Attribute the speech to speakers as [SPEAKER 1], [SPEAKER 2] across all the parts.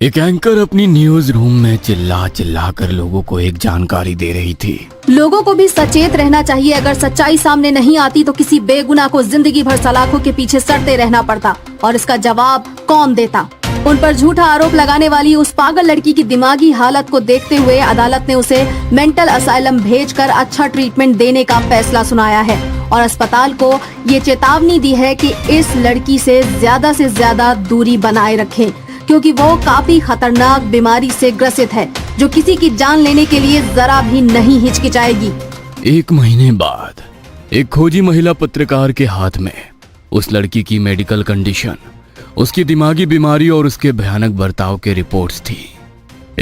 [SPEAKER 1] एक एंकर अपनी news room में चिल्ला चिल्ला कर लोगों को एक जानकारी दे रही थी।
[SPEAKER 2] लोगों को भी सचेत रहना चाहिए। अगर सच्चाई सामने नहीं आती तो किसी बेगुनाह को जिंदगी भर सलाखों के पीछे सड़ते रहना पड़ता, और इसका जवाब कौन देता। उन पर झूठा आरोप लगाने वाली उस पागल लड़की की दिमागी हालत को देखते हुए अदालत ने उसे मेंटल असाइलम भेजकर अच्छा ट्रीटमेंट देने का फैसला सुनाया है और अस्पताल को ये चेतावनी दी है कि इस लड़की से ज्यादा दूरी बनाए रखें, क्योंकि वो काफी खतरनाक बीमारी से ग्रसित है जो किसी की जान लेने के लिए जरा भी नहीं हिचकिचाएगी।
[SPEAKER 1] 1 महीने बाद एक खोजी महिला पत्रकार के हाथ में उस लड़की की मेडिकल कंडीशन, उसकी दिमागी बीमारी और उसके भयानक बर्ताव के रिपोर्ट्स थी।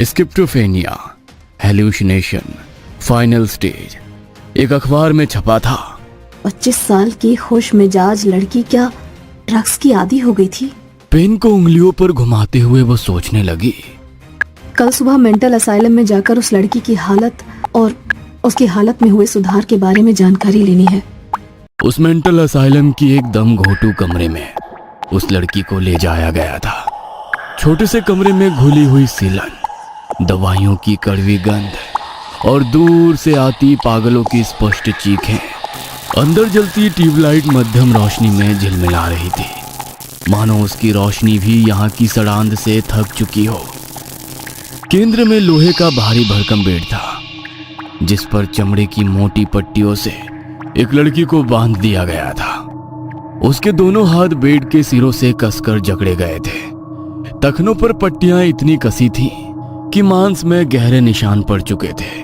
[SPEAKER 1] स्किज़ोफ्रेनिया, हेलुसिनेशन, फाइनल स्टेज, एक अखबार में छपा था।
[SPEAKER 2] 25 साल की खुश मिजाज लड़की क्या ड्रग्स की आदी हो गई थी?
[SPEAKER 1] पेन को उंगलियों पर घुमाते हुए वो सोचने लगी।
[SPEAKER 2] कल सुबह मेंटल असाइलम में जाकर उस लड़की की हालत और उसकी हालत में हुए सुधार के बारे में जानकारी लेनी है।
[SPEAKER 1] उस मेंटल असाइलम की एकदम घोटू कमरे में उस लड़की को ले जाया गया था। छोटे से कमरे में घुली हुई सीलन, दवाइयों की कड़वी गंध और दूर से आती पागलों की स्पष्ट चीखें। अंदर जलती ट्यूबलाइट मध्यम रोशनी में झिलमिला रही थी, मानो उसकी रोशनी भी यहाँ की सड़ांध से थक चुकी हो। केंद्र में लोहे का भारी भरकम बेड था, जिस पर चमड़े की मोटी पट्टियों से एक लड़की को बांध दिया गया था। उसके दोनों हाथ बेड के सिरों से कसकर जकड़े गए थे। टखनों पर पट्टियां इतनी कसी थी कि मांस में गहरे निशान पड़ चुके थे।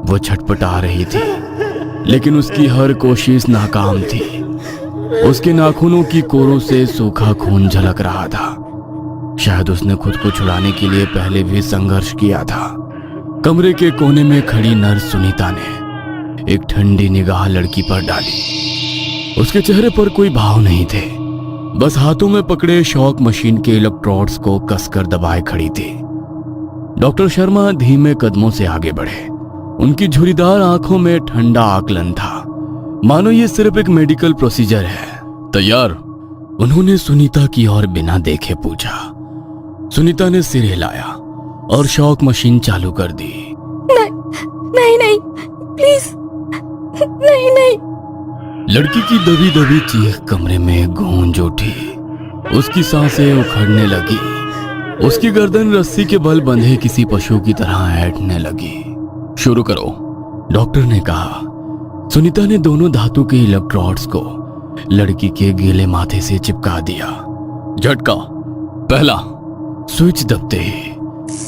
[SPEAKER 1] वो छटपटा रही थी, लेकिन उसकी हर कोशिश नाकाम थी। उसके नाखूनों की कोरों से सूखा खून झलक रहा था। शायद उसने खुद को छुड़ाने के लिए पहले भी संघर्ष किया था। कमरे के कोने में खड़ी नर्स सुनीता ने एक ठंडी निगाह लड़की पर डाली। उसके चेहरे पर कोई भाव नहीं थे, बस हाथों में पकड़े शॉक मशीन के इलेक्ट्रोड्स को कसकर दबाए खड़ी थी। डॉक्टर शर्मा धीमे कदमों से आगे बढ़े। उनकी झुर्रीदार आंखों में ठंडा आकलन था, मानो ये सिर्फ एक मेडिकल प्रोसीजर है। तैयार? उन्होंने सुनीता की ओर बिना देखे पूछा। सुनीता ने सिर हिलाया और शॉक मशीन चालू कर दी।
[SPEAKER 2] नहीं प्लीज, नहीं।
[SPEAKER 1] लड़की की दबी दबी चीख कमरे में गूंज उठी। उसकी सांसें उखड़ने लगी। उसकी गर्दन रस्सी के बल बंधे किसी पशु की तरह ऐंठने लगी। शुरू करो, डॉक्टर ने कहा। सुनीता ने दोनों धातु के इलेक्ट्रोड्स को लड़की के गीले माथे से चिपका दिया। झटका पहला। स्विच दबते ही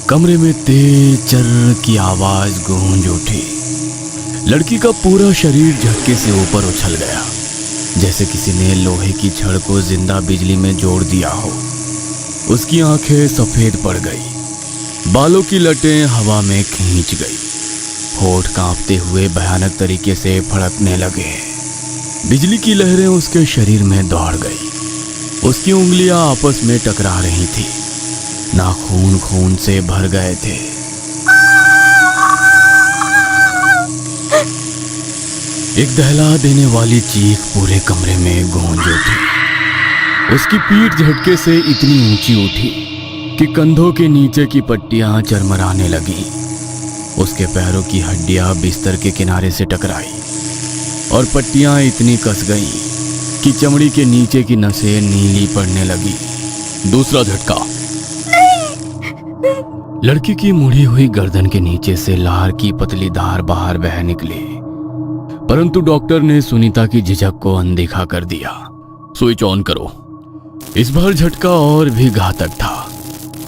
[SPEAKER 1] कमरे में तेज चर्र की आवाज गूंज उठी। लड़की का पूरा शरीर झटके से ऊपर उछल गया, जैसे किसी ने लोहे की छड़ को जिंदा बिजली में जोड़ दिया हो। उसकी आंखें सफेद पड़ गई, बालों की लटें हवा में खींच गई, होठ कांपते हुए भयानक तरीके से फड़कने लगे। बिजली की लहरें उसके शरीर में दौड़ गई। उसकी उंगलियां आपस में टकरा रही थी, नाखून खून से भर गए थे। एक दहला देने वाली चीख पूरे कमरे में गूंज उठी। उसकी पीठ झटके से इतनी ऊंची उठी कि कंधों के नीचे की पट्टियां चरमराने लगी। उसके पैरों की हड्डियां बिस्तर के किनारे से टकराई और पट्टियां इतनी कस गईं कि चमड़ी के नीचे की नसें नीली पड़ने लगी। दूसरा झटका। लड़की की मुड़ी हुई गर्दन के नीचे से लार की पतली धार बाहर बह निकली, परंतु डॉक्टर ने सुनीता की झिझक को अनदेखा कर दिया। स्विच ऑन करो। इस बार झटका और भी घातक था।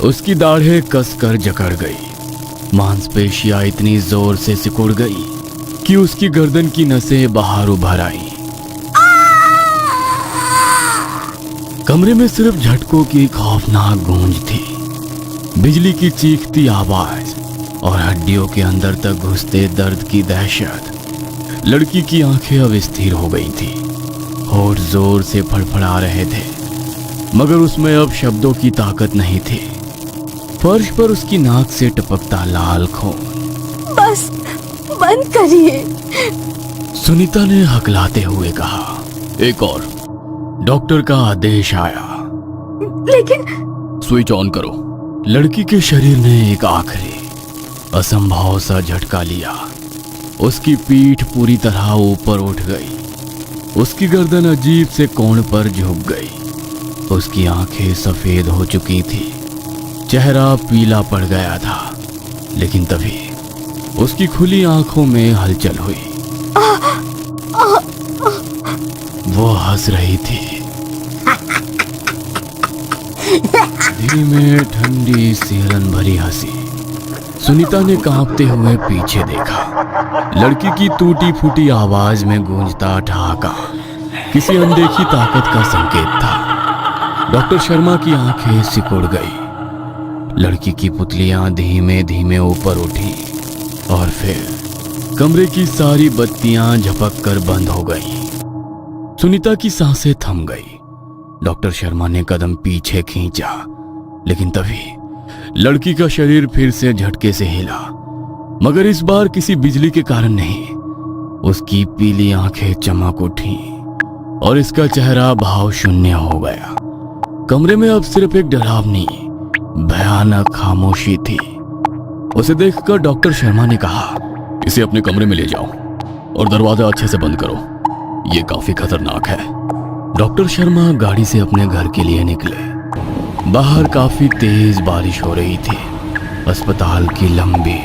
[SPEAKER 1] उसकी दाढ़ें कसकर जकड़ गई, मांसपेशियां इतनी जोर से सिकुड़ गई कि उसकी गर्दन की नसें बाहर उभर आईं। कमरे में सिर्फ झटकों की खौफनाक गूंज थी, बिजली की चीखती आवाज और हड्डियों के अंदर तक घुसते दर्द की दहशत। लड़की की आंखें अब स्थिर हो गई थी, होठ जोर से फड़फड़ा रहे थे, मगर उसमें अब शब्दों की ताकत नहीं थी। फर्श पर उसकी नाक से टपकता लाल खून।
[SPEAKER 2] बस बंद करिए,
[SPEAKER 1] सुनीता ने हकलाते हुए कहा। एक और। डॉक्टर का आदेश आया।
[SPEAKER 2] लेकिन
[SPEAKER 1] स्विच ऑन करो। लड़की के शरीर ने एक आखिरी असंभव सा झटका लिया। उसकी पीठ पूरी तरह ऊपर उठ गई। उसकी गर्दन अजीब से कोण पर झुक गई। उसकी आंखें सफेद हो चुकी थी, चेहरा पीला पड़ गया था। लेकिन तभी उसकी खुली आंखों में हलचल हुई। वो हंस रही थी, धीमे ठंडी सिहरन भरी हंसी। सुनीता ने कांपते हुए पीछे देखा। लड़की की टूटी फूटी आवाज में गूंजता ठहाका किसी अनदेखी ताकत का संकेत था। डॉक्टर शर्मा की आंखें सिकुड़ गई। लड़की की पुतलियां धीमे धीमे ऊपर उठी और फिर कमरे की सारी बत्तियां झपक कर बंद हो गईं। सुनीता की सांसें थम गई। डॉक्टर शर्मा ने कदम पीछे खींचा, लेकिन तभी लड़की का शरीर फिर से झटके से हिला, मगर इस बार किसी बिजली के कारण नहीं। उसकी पीली आंखें चमक उठी और इसका चेहरा भाव शून्य हो गया। कमरे में अब सिर्फ एक डरावनी भयानक खामोशी थी। उसे देखकर डॉक्टर शर्मा ने कहा, इसे अपने कमरे में ले जाओ और दरवाजा अच्छे से बंद करो, ये काफी खतरनाक है। डॉक्टर शर्मा गाड़ी से अपने घर के लिए निकले। बाहर काफी तेज बारिश हो रही थी। अस्पताल की लंबी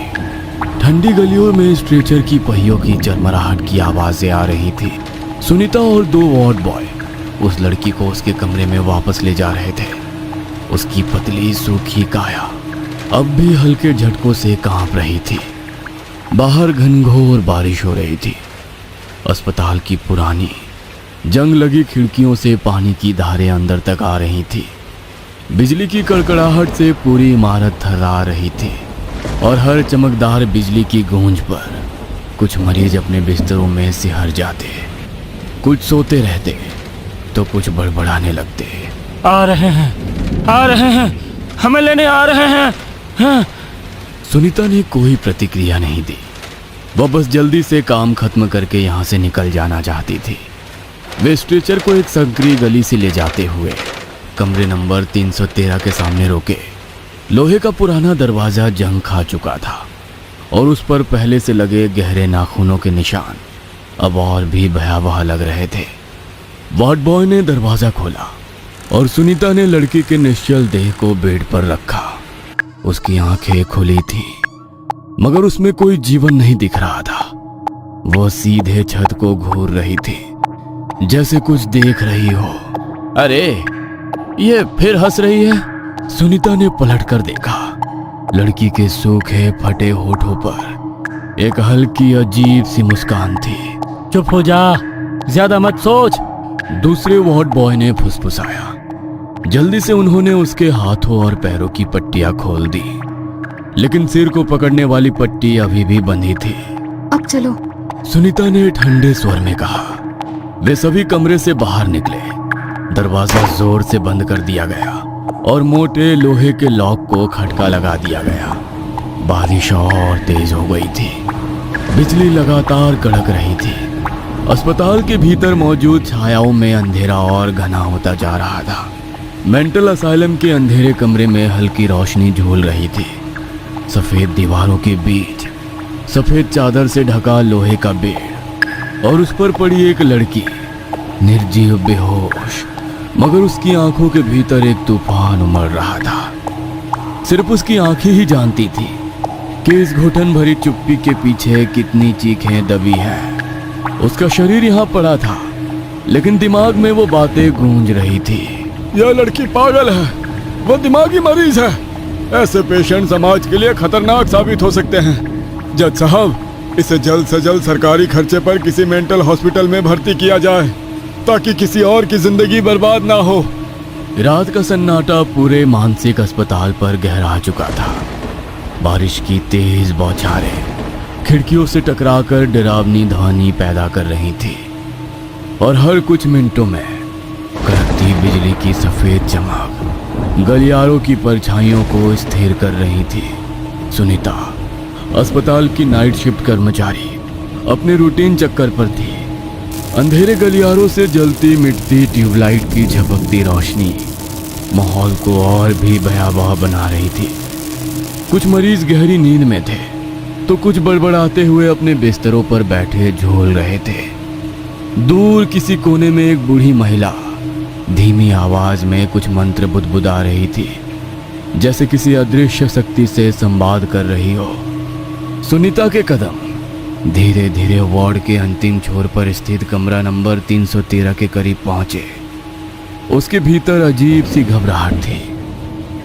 [SPEAKER 1] ठंडी गलियों में स्ट्रेचर की पहियों की चरमराहट की आवाजें आ रही थी। सुनीता और 2 वार्ड बॉय उस लड़की को उसके कमरे में वापस ले जा रहे थे। उसकी पतली सूखी काया अब भी हल्के झटकों से कांप रही थी। बाहर घनघोर बारिश हो रही थी। अस्पताल की पुरानी जंग लगी खिड़कियों से पानी की धारें अंदर तक आ रही थी। बिजली की कड़कड़ाहट से पूरी इमारत थर्रा रही थी और हर चमकदार बिजली की गूंज पर कुछ मरीज अपने बिस्तरों में सिहर जाते। कुछ सोते रहते तो कुछ बड़बड़ाने लगते।
[SPEAKER 3] आ रहे हैं, हमें लेने आ रहे हैं। हाँ।
[SPEAKER 1] सुनीता ने कोई प्रतिक्रिया नहीं दी। वह बस जल्दी से काम खत्म करके यहाँ से निकल जाना चाहती थी। वे स्ट्रेचर को एक संकरी गली से ले जाते हुए कमरे नंबर 313 के सामने रोके। लोहे का पुराना दरवाजा जंग खा चुका था और उस पर पहले से लगे गहरे नाखूनों के निशान अब और भी भयावह लग रहे थे। वार्ड बॉय ने दरवाजा खोला और सुनीता ने लड़की के निश्चल देह को बेड पर रखा। उसकी आंखें खुली थी, मगर उसमें कोई जीवन नहीं दिख रहा था। वह सीधे छत को घूर रही थी, जैसे कुछ देख रही हो।
[SPEAKER 3] अरे, ये फिर हंस रही है।
[SPEAKER 1] सुनीता ने पलटकर देखा। लड़की के सूखे फटे होठों पर एक हल्की अजीब सी मुस्कान थी।
[SPEAKER 3] चुप हो जा, ज्यादा मत सोच।
[SPEAKER 1] दूसरे वार्ड बॉय ने फुसफुसाया। जल्दी से उन्होंने उसके हाथों और पैरों की पट्टियां खोल दी, लेकिन सिर को पकड़ने वाली पट्टी अभी भी बंधी थी।
[SPEAKER 2] अब चलो,
[SPEAKER 1] सुनीता ने ठंडे स्वर में कहा। वे सभी कमरे से बाहर निकले। दरवाजा जोर से बंद कर दिया गया और मोटे लोहे के लॉक को खटका लगा दिया गया। बारिश और तेज हो गई थी। बिजली लगातार कड़क रही थी। अस्पताल के भीतर मौजूद छायाओं में अंधेरा और घना होता जा रहा था। मेंटल असाइलम के अंधेरे कमरे में हल्की रोशनी झूल रही थी। सफेद दीवारों के बीच सफेद चादर से ढका लोहे का बेड और उस पर पड़ी एक लड़की, निर्जीव बेहोश, मगर उसकी आंखों के भीतर एक तूफान उमड़ रहा था। सिर्फ उसकी आंखें ही जानती थी कि इस घुटन भरी चुप्पी के पीछे कितनी चीखें दबी हैं। उसका शरीर यहाँ पड़ा था, लेकिन दिमाग में वो बातें गूंज रही थी।
[SPEAKER 4] यह लड़की पागल है, वो दिमागी मरीज है। ऐसे पेशेंट समाज के लिए खतरनाक साबित हो सकते हैं। जज साहब, इसे जल्द से जल्द सरकारी खर्चे पर किसी मेंटल हॉस्पिटल में भर्ती किया जाए, ताकि किसी और की जिंदगी बर्बाद ना हो।
[SPEAKER 1] रात का सन्नाटा पूरे मानसिक अस्पताल पर गहरा चुका था। बारिश की तेज बौछारें खिड़कियों से टकराकर डरावनी ध्वनि पैदा कर रही थी और हर कुछ मिनटों में कड़कती बिजली की सफेद चमक गलियारों की परछाइयों को स्थिर कर रही थी। सुनीता, अस्पताल की नाइट शिफ्ट कर्मचारी, अपने रूटीन चक्कर पर थी। अंधेरे गलियारों से जलती मिटती ट्यूबलाइट की झपकती रोशनी माहौल को और भी भयावह बना रही थी। कुछ मरीज गहरी नींद में थे तो कुछ बड़बड़ाते हुए अपने बिस्तरों पर बैठे झोल रहे थे। दूर किसी कोने में एक बूढ़ी महिला धीमी आवाज में कुछ मंत्र बुदबुदा रही थी, जैसे किसी अदृश्य शक्ति से संवाद कर रही हो। सुनीता के कदम धीरे धीरे वार्ड के अंतिम छोर पर स्थित कमरा नंबर 313 के करीब पहुंचे। उसके भीतर अजीब सी घबराहट थी,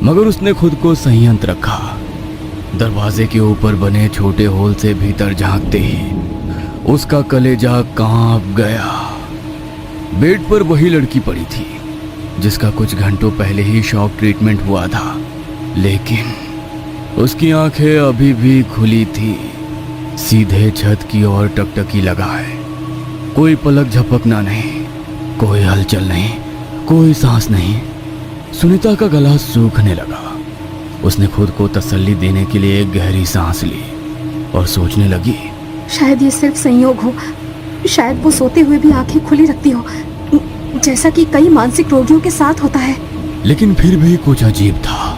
[SPEAKER 1] मगर उसने खुद को संयंत्र रखा। दरवाजे के ऊपर बने छोटे होल से भीतर झांकते ही उसका कलेजा कांप गया। बेड पर वही लड़की पड़ी थी जिसका कुछ घंटों पहले ही शॉक ट्रीटमेंट हुआ था, लेकिन उसकी आंखें अभी भी खुली थी, सीधे छत की ओर टकटकी लगाए। कोई पलक झपकना नहीं, कोई हलचल नहीं, कोई सांस नहीं। सुनीता का गला सूखने लगा। उसने खुद को तसल्ली देने के लिए एक गहरी सांस ली और सोचने लगी,
[SPEAKER 2] शायद ये सिर्फ संयोग हो, शायद वो सोते हुए भी आंखें खुली रखती हो, जैसा कि कई मानसिक रोगियों के साथ होता है।
[SPEAKER 1] लेकिन फिर भी कुछ अजीब था।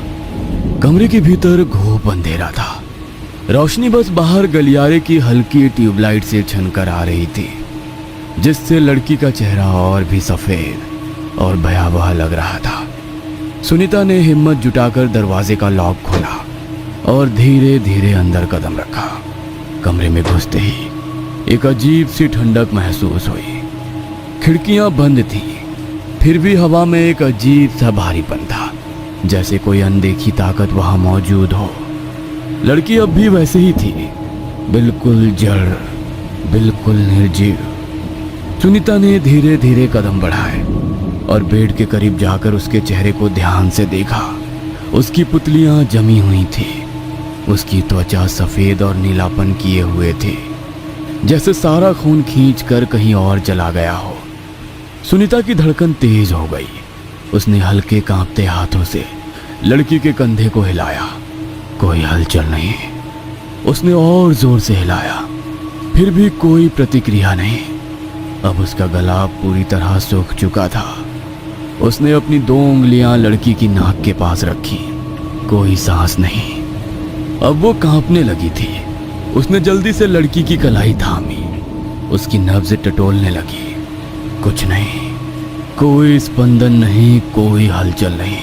[SPEAKER 1] कमरे के भीतर घोप अंधेरा था। रोशनी बस बाहर गलियारे की हल्की ट्यूबलाइट से छनकर आ रही थी, जिससे लड़की का चेहरा और भी सफेद और भयावह लग रहा था। सुनीता ने हिम्मत जुटाकर दरवाजे का लॉक खोला और धीरे धीरे अंदर कदम रखा। कमरे में घुसते ही एक अजीब सी ठंडक महसूस हुई। खिड़कियां बंद थीं, फिर भी हवा में एक अजीब सा भारीपन था, जैसे कोई अनदेखी ताकत वहां मौजूद हो। लड़की अब भी वैसे ही थी, बिल्कुल जड़, बिल्कुल निर्जीव। सुनीता ने धीरे धीरे कदम बढ़ाए और बेड के करीब जाकर उसके चेहरे को ध्यान से देखा। उसकी पुतलियां जमी हुई थी, उसकी त्वचा सफेद और नीलापन किए हुए थे, जैसे सारा खून खींचकर कहीं और चला गया हो। सुनीता की धड़कन तेज हो गई। उसने हल्के कांपते हाथों से लड़की के कंधे को हिलाया। कोई हलचल नहीं। उसने और जोर से हिलाया, फिर भी कोई प्रतिक्रिया नहीं। अब उसका गला पूरी तरह सूख चुका था। उसने अपनी 2 उंगलियां लड़की की नाक के पास रखी। कोई सांस नहीं। अब वो कांपने लगी थी। उसने जल्दी से लड़की की कलाई थामी। उसकी नब्ज टटोलने लगी। कुछ नहीं, कोई स्पंदन नहीं, कोई हलचल नहीं।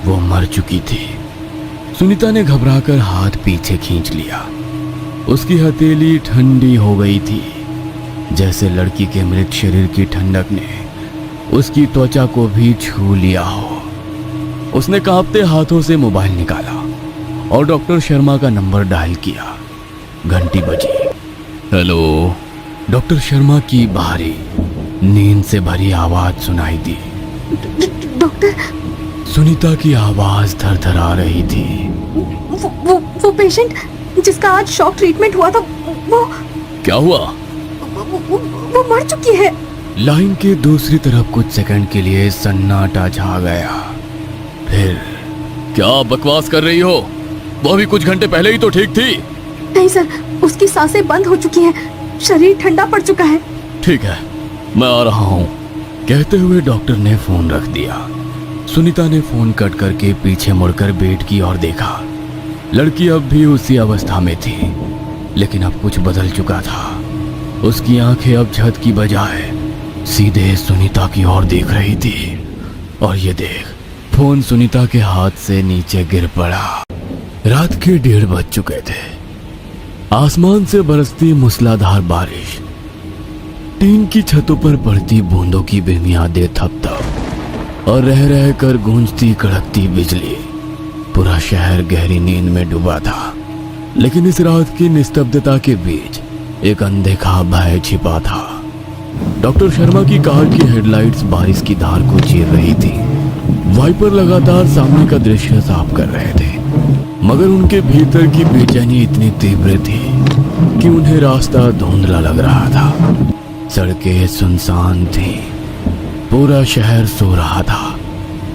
[SPEAKER 1] वो मर चुकी थी। सुनीता ने घबराकर हाथ पीछे खींच लिया। उसकी हथेली ठंडी हो गई थी, जैसे लड़की के मृत शरीर की ठंडक ने उसकी त्वचा को भी छू लिया हो। उसने कांपते हाथों से मोबाइल निकाला और डॉक्टर शर्मा का नंबर डायल किया। घंटी बजी। हेलो। डॉक्टर शर्मा की भारी नींद से भरी आवाज सुनाई दी।
[SPEAKER 2] डॉक्टर।
[SPEAKER 1] सुनीता की आवाज थरथरा रही थी।
[SPEAKER 2] वो पेशेंट जिसका आज शॉक ट्रीटमेंट हुआ था, वो
[SPEAKER 1] क्या हुआ?
[SPEAKER 2] वो मर चुकी है।
[SPEAKER 1] लाइन के दूसरी तरफ कुछ सेकंड के लिए सन्नाटा छा गया। फिर क्या बकवास कर रही हो? वो अभी कुछ घंटे पहले ही तो ठीक थी।
[SPEAKER 2] नहीं सर, उसकी सांसें बंद हो चुकी हैं, शरीर ठंडा पड़ चुका है।
[SPEAKER 1] ठीक है, मैं आ रहा हूँ, कहते हुए डॉक्टर ने फोन रख दिया। सुनीता ने फोन कट करके पीछे मुड़कर बेड की ओर देखा। लड़की अब भी उसी अवस्था में थी, लेकिन अब कुछ बदल चुका था। उसकी आंखें अब छत की बजाय सीधे सुनीता की ओर देख रही थी। और ये देख, फोन सुनीता के हाथ से नीचे गिर पड़ा। रात के 1:30 बज चुके थे। आसमान से बरसती मूसलाधार बारिश, टीन की छतों पर पड़ती बूंदों की बेमियादे थप-थप और रह रह कर गूंजती कड़कती बिजली। पूरा शहर गहरी नींद में डूबा था, लेकिन इस रात की निस्तब्धता के बीच एक अनदेखा भय छिपा था। डॉक्टर शर्मा की कार की हेडलाइट्स बारिश की धार को चीर रही थी। वाइपर लगातार सामने का दृश्य साफ कर रहे थे, मगर उनके भीतर की बेचैनी इतनी तीव्र थी कि उन्हें रास्ता धुंधला लग रहा था। सड़कें सुनसान थीं, पूरा शहर सो रहा था,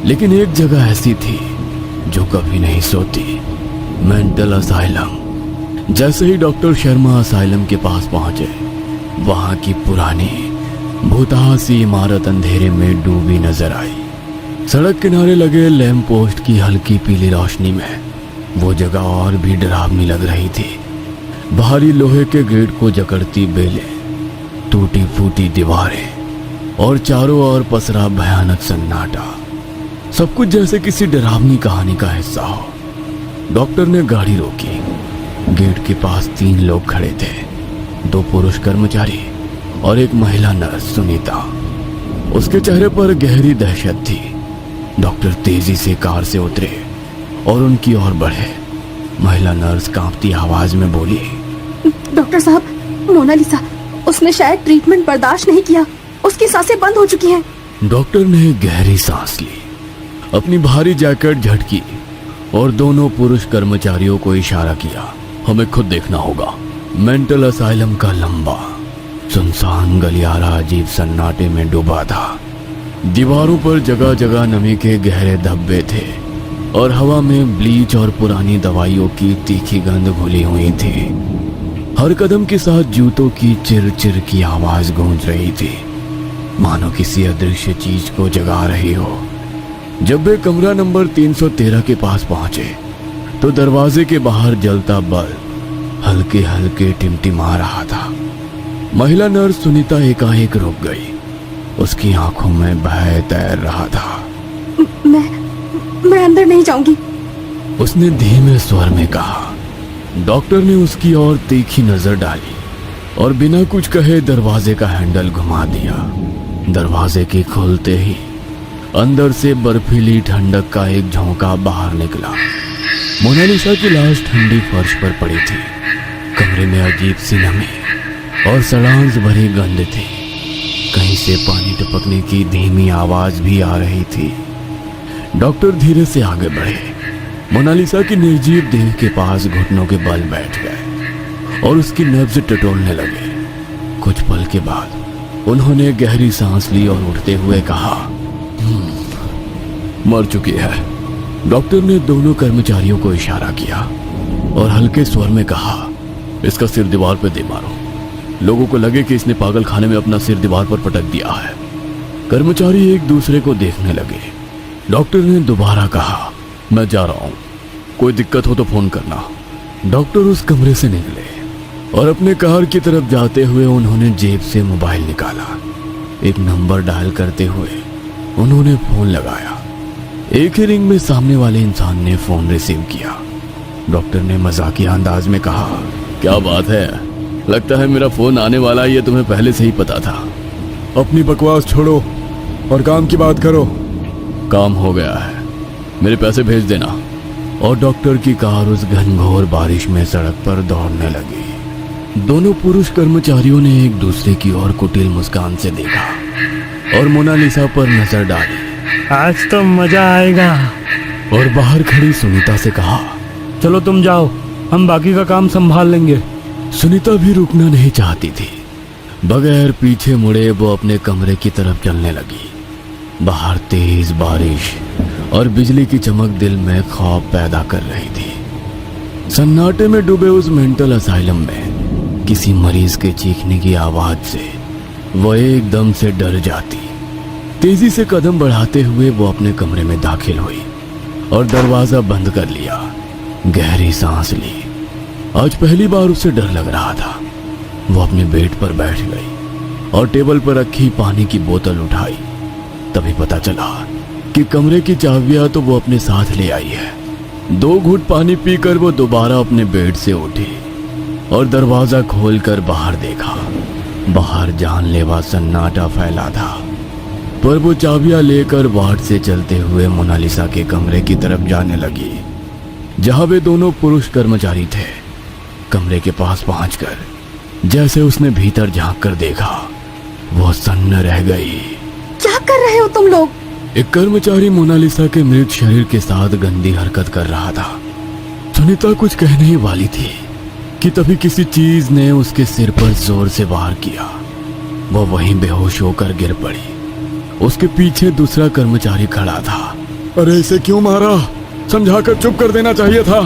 [SPEAKER 1] लेकिन एक जगह ऐसी थी जो कभी नहीं सोती, मेंटल असाइलम। जैसे ही डॉक्टर शर्मा असाइलम के पास पहुंचे, वहां की पुरानी भूतहा सी इमारत अंधेरे में डूबी नजर आई। सड़क किनारे लगे लैंप पोस्ट की हल्की पीली रोशनी में वो जगह और भी डरावनी लग रही थी। भारी लोहे के गेट को जकड़ती बेलें, टूटी फूटी दीवारें और चारों ओर पसरा भयानक सन्नाटा। सब कुछ जैसे किसी डरावनी कहानी का हिस्सा हो। डॉक्टर ने गाड़ी रोकी। गेट के पास 3 लोग खड़े थे, 2 पुरुष कर्मचारी और एक महिला नर्स सुनीता। उसके चेहरे पर गहरी दहशत थी। डॉक्टर तेजी से कार से उतरे और उनकी ओर बढ़े। महिला नर्स कांपती आवाज में बोली,
[SPEAKER 2] डॉक्टर साहब, मोनालिसा, उसने शायद ट्रीटमेंट बर्दाश्त नहीं किया, उसकी सांसें बंद हो चुकी हैं।
[SPEAKER 1] डॉक्टर ने गहरी सांस ली, अपनी भारी जैकेट झटकी और दोनों पुरुष कर्मचारियों को इशारा किया, हमें खुद देखना होगा। मेंटल असाइलम का लंबा सुनसान गलियारा अजीब सन्नाटे में डूबा था। दीवारों पर जगह जगह नमी के गहरे धब्बे थे और हवा में ब्लीच और पुरानी दवाइयों की तीखी गंध घुली हुई थी। हर कदम के साथ जूतों की चिर चिर की आवाज गूंज रही थी, मानो किसी अदृश्य चीज को जगा रही हो। जब वे कमरा नंबर 313 के पास पहुंचे तो दरवाजे के बाहर जलता बल्ब हल्के हल्के टिमटिमा रहा था। महिला नर्स सुनीता एकाएक रुक गई। उसकी आंखों में भय तैर रहा था।
[SPEAKER 2] मैं अंदर नहीं जाऊंगी,
[SPEAKER 1] उसने धीमे स्वर में कहा। डॉक्टर ने उसकी ओर तीखी नजर डाली और बिना कुछ कहे दरवाजे का हैंडल घुमा दिया। दरवाजे के खुलते ही अंदर से बर्फीली ठंडक का एक झोंका बाहर निकला। मोनालिसा की लाश ठंडी फर्श पर पड़ी थी। कमरे में अजीब सी नमी और सड़ांस भरी गंध थी। कहीं से पानी टपकने की धीमी आवाज भी आ रही थी। डॉक्टर धीरे से आगे बढ़े। मोनालिसा की निर्जीव देह के पास घुटनों के बल बैठ गए और उसकी नब्ज टटोलने लगे। कुछ पल के बाद उन्होंने गहरी सांस ली और उठते हुए कहा, मर चुकी है। डॉक्टर ने दोनों कर्मचारियों को इशारा किया और हल्के स्वर में कहा, इसका सिर दीवार पर दे मारो, लोगों को लगे कि इसने पागल खाने में अपना सिर दीवार पर पटक दिया है। कर्मचारी एक दूसरे को देखने लगे। डॉक्टर ने दोबारा कहा, मैं जा रहा हूं, कोई दिक्कत हो तो फोन करना। डॉक्टर उस कमरे से निकले और अपने कार की तरफ जाते हुए उन्होंने जेब से मोबाइल निकाला। एक नंबर डायल करते हुए उन्होंने फोन लगाया। एक ही रिंग में सामने वाले इंसान ने फोन रिसीव किया। डॉक्टर ने मजाकिया अंदाज में कहा, क्या बात है, लगता है मेरा फोन आने वाला है, ये तुम्हें पहले से ही पता था।
[SPEAKER 4] अपनी बकवास छोड़ो और काम की बात करो।
[SPEAKER 1] काम हो गया है, मेरे पैसे भेज देना। और डॉक्टर की कार उस घनघोर बारिश में सड़क पर दौड़ने लगी। दोनों पुरुष कर्मचारियों ने एक दूसरे की ओर कुटिल मुस्कान से देखा और मोनालिसा पर नजर डाली।
[SPEAKER 3] आज तो मजा आएगा।
[SPEAKER 1] और बाहर खड़ी सुनीता से कहा,
[SPEAKER 3] चलो तुम जाओ, हम बाकी का काम संभाल लेंगे।
[SPEAKER 1] सुनीता भी रुकना नहीं चाहती थी। बगैर पीछे मुड़े वो अपने कमरे की तरफ चलने लगी। बाहर तेज बारिश और बिजली की चमक दिल में खौफ पैदा कर रही थी। सन्नाटे में डूबे उस मेंटल असाइलम में किसी मरीज के चीखने की आवाज से वो एकदम से डर जाती। तेजी से कदम बढ़ाते हुए वो अपने कमरे में दाखिल हुई और दरवाजा बंद कर लिया। गहरी सांस ली। आज पहली बार उसे डर लग रहा था। वो अपने बेड पर बैठ गई और टेबल पर रखी पानी की बोतल उठाई। तभी पता चला कि कमरे की चाबियां तो वो अपने साथ ले आई है। 2 घूंट पानी पीकर वो दोबारा अपने बेड से उठी और दरवाजा खोलकर बाहर देखा। बाहर जानलेवा सन्नाटा फैला था, पर वो चाबियां लेकर वार्ड से चलते हुए मोनालिसा के कमरे की तरफ जाने लगी, जहां वे दोनों पुरुष कर्मचारी थे। कमरे के पास पहुंचकर जैसे उसने भीतर झांक कर देखा, वो सन्न रह गई।
[SPEAKER 2] क्या कर रहे हो तुम लोग?
[SPEAKER 1] एक कर्मचारी मोनालिसा के मृत शरीर के साथ गंदी हरकत कर रहा था। सुनीता कुछ कहने ही वाली थी कि तभी किसी चीज ने उसके सिर पर जोर से वार किया। वो वहीं बेहोश होकर गिर पड़ी। उसके पीछे दूसरा कर्मचारी खड़ा था।
[SPEAKER 4] अरे इसे क्यों मारा? समझाकर चुप कर देना चाहिए था।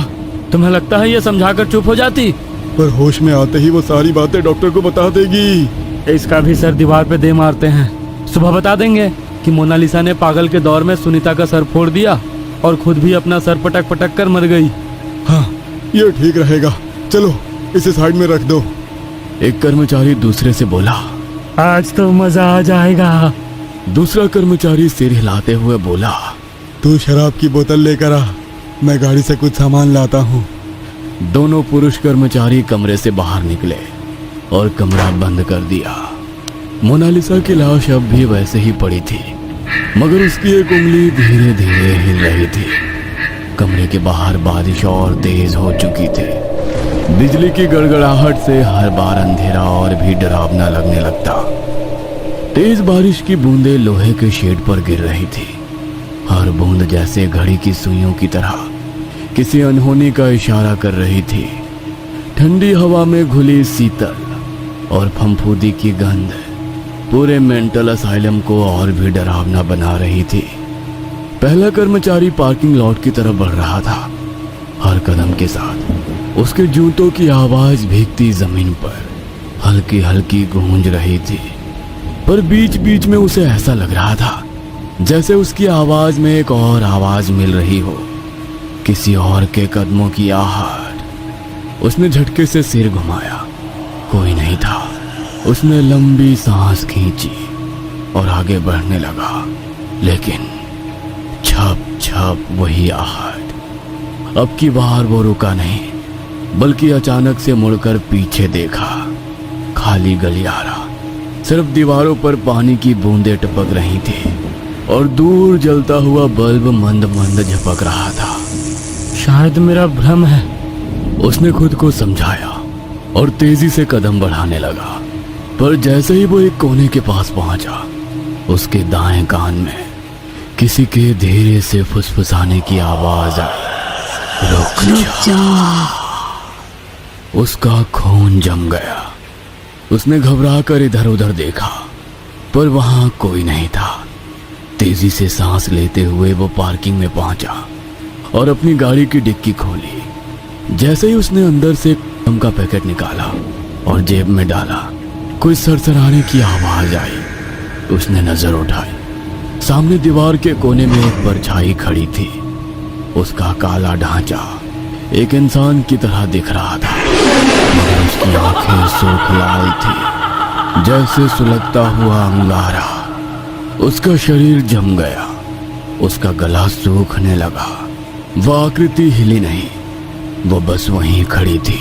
[SPEAKER 3] तुम्हें लगता है ये समझाकर चुप हो जाती?
[SPEAKER 4] पर होश में आते ही वो सारी बातें डॉक्टर को बता देगी।
[SPEAKER 3] इसका भी सर दीवार पे दे मारते हैं। सुबह बता देंगे कि मोनालिसा ने पागल के दौर में सुनीता का सर फोड़ दिया और खुद भी अपना सर पटक पटक कर मर गई।
[SPEAKER 4] हाँ, ये ठीक रहेगा। चलो इसे साइड में रख दो।
[SPEAKER 1] एक कर्मचारी दूसरे से बोला।
[SPEAKER 3] आज तो मजा आ जाएगा।
[SPEAKER 1] दूसरा कर्मचारी सिर हिलाते हुए बोला।
[SPEAKER 4] तू शराब की बोतल लेकर आ, मैं गाड़ी से कुछ सामान लाता हूँ।
[SPEAKER 1] दोनों पुरुष कर्मचारी कमरे से बाहर निकले और कमरा बंद कर दिया। मोनालिसा की लाश अब भी वैसे ही पड़ी थी, मगर उसकी एक उंगली धीरे धीरे हिल रही थी। कमरे के बाहर बारिश और तेज हो चुकी थी। बिजली की गड़गड़ाहट से हर बार अंधेरा और भी डरावना लगने लगता। तेज बारिश की बूंदें लोहे के शेड पर गिर रही थी। हर बूंद जैसे घड़ी की सुइयों की तरह किसी अनहोनी का इशारा कर रही थी। ठंडी हवा में घुली शीतल और फंफूदी की गंध पूरे मेंटल असाइलम को और भी डरावना बना रही थी। पहला कर्मचारी पार्किंग लॉट की तरफ बढ़ रहा था। हर कदम के साथ उसके जूतों की आवाज भीगती जमीन पर हल्की हल्की गूंज रही थी, पर बीच बीच में उसे ऐसा लग रहा था जैसे उसकी आवाज में एक और आवाज मिल रही हो, किसी और के कदमों की आहट। उसने झटके से सिर घुमाया, कोई नहीं था। उसने लंबी सांस खींची और आगे बढ़ने लगा, लेकिन छप छप वही आहट। अब की बार वो रुका नहीं, बल्कि अचानक से मुड़कर पीछे देखा। खाली गलियारा, सिर्फ दीवारों पर पानी की बूंदें टपक रही थी और दूर जलता हुआ बल्ब मंद मंद झपक रहा था।
[SPEAKER 3] शायद मेरा भ्रम है,
[SPEAKER 1] उसने खुद को समझाया और तेजी से कदम बढ़ाने लगा। पर जैसे ही वो एक कोने के पास पहुंचा, उसके दाएं कान में किसी के धीरे से फुसफुसाने की आवाज आई, रुक जा। उसका खून जम गया। उसने घबरा कर इधर उधर देखा, पर वहां कोई नहीं था। तेजी से सांस लेते हुए वो पार्किंग में पहुंचा और अपनी गाड़ी की डिक्की खोली। जैसे ही उसने अंदर से कम का पैकेट निकाला और जेब में डाला, कोई सरसराने की आवाज आई। उसने नजर उठाई। सामने दीवार के कोने में एक परछाई खड़ी थी। उसका काला ढांचा एक इंसान की तरह दिख रहा था, मगर उसकी आंखें सूख लाल थी जैसे सुलगता हुआ अंगारा। उसका शरीर जम गया, उसका गला सूखने लगा। वह आकृति हिली नहीं, वो बस वहीं खड़ी थी,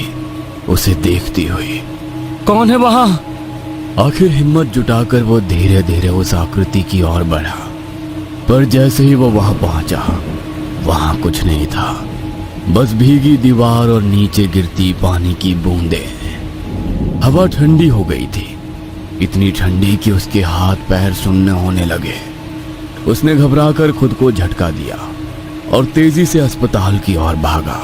[SPEAKER 1] उसे देखती हुई।
[SPEAKER 3] कौन है वहां?
[SPEAKER 1] आखिर हिम्मत जुटाकर वो धीरे धीरे उस आकृति की ओर बढ़ा, पर जैसे ही वो वहां पहुंचा, वहां कुछ नहीं था, बस भीगी दीवार और नीचे गिरती पानी की बूंदें। हवा ठंडी हो गई थी, इतनी ठंडी कि उसके हाथ पैर सुन्न होने लगे। उसने घबराकर खुद को झटका दिया और तेजी से अस्पताल की ओर भागा।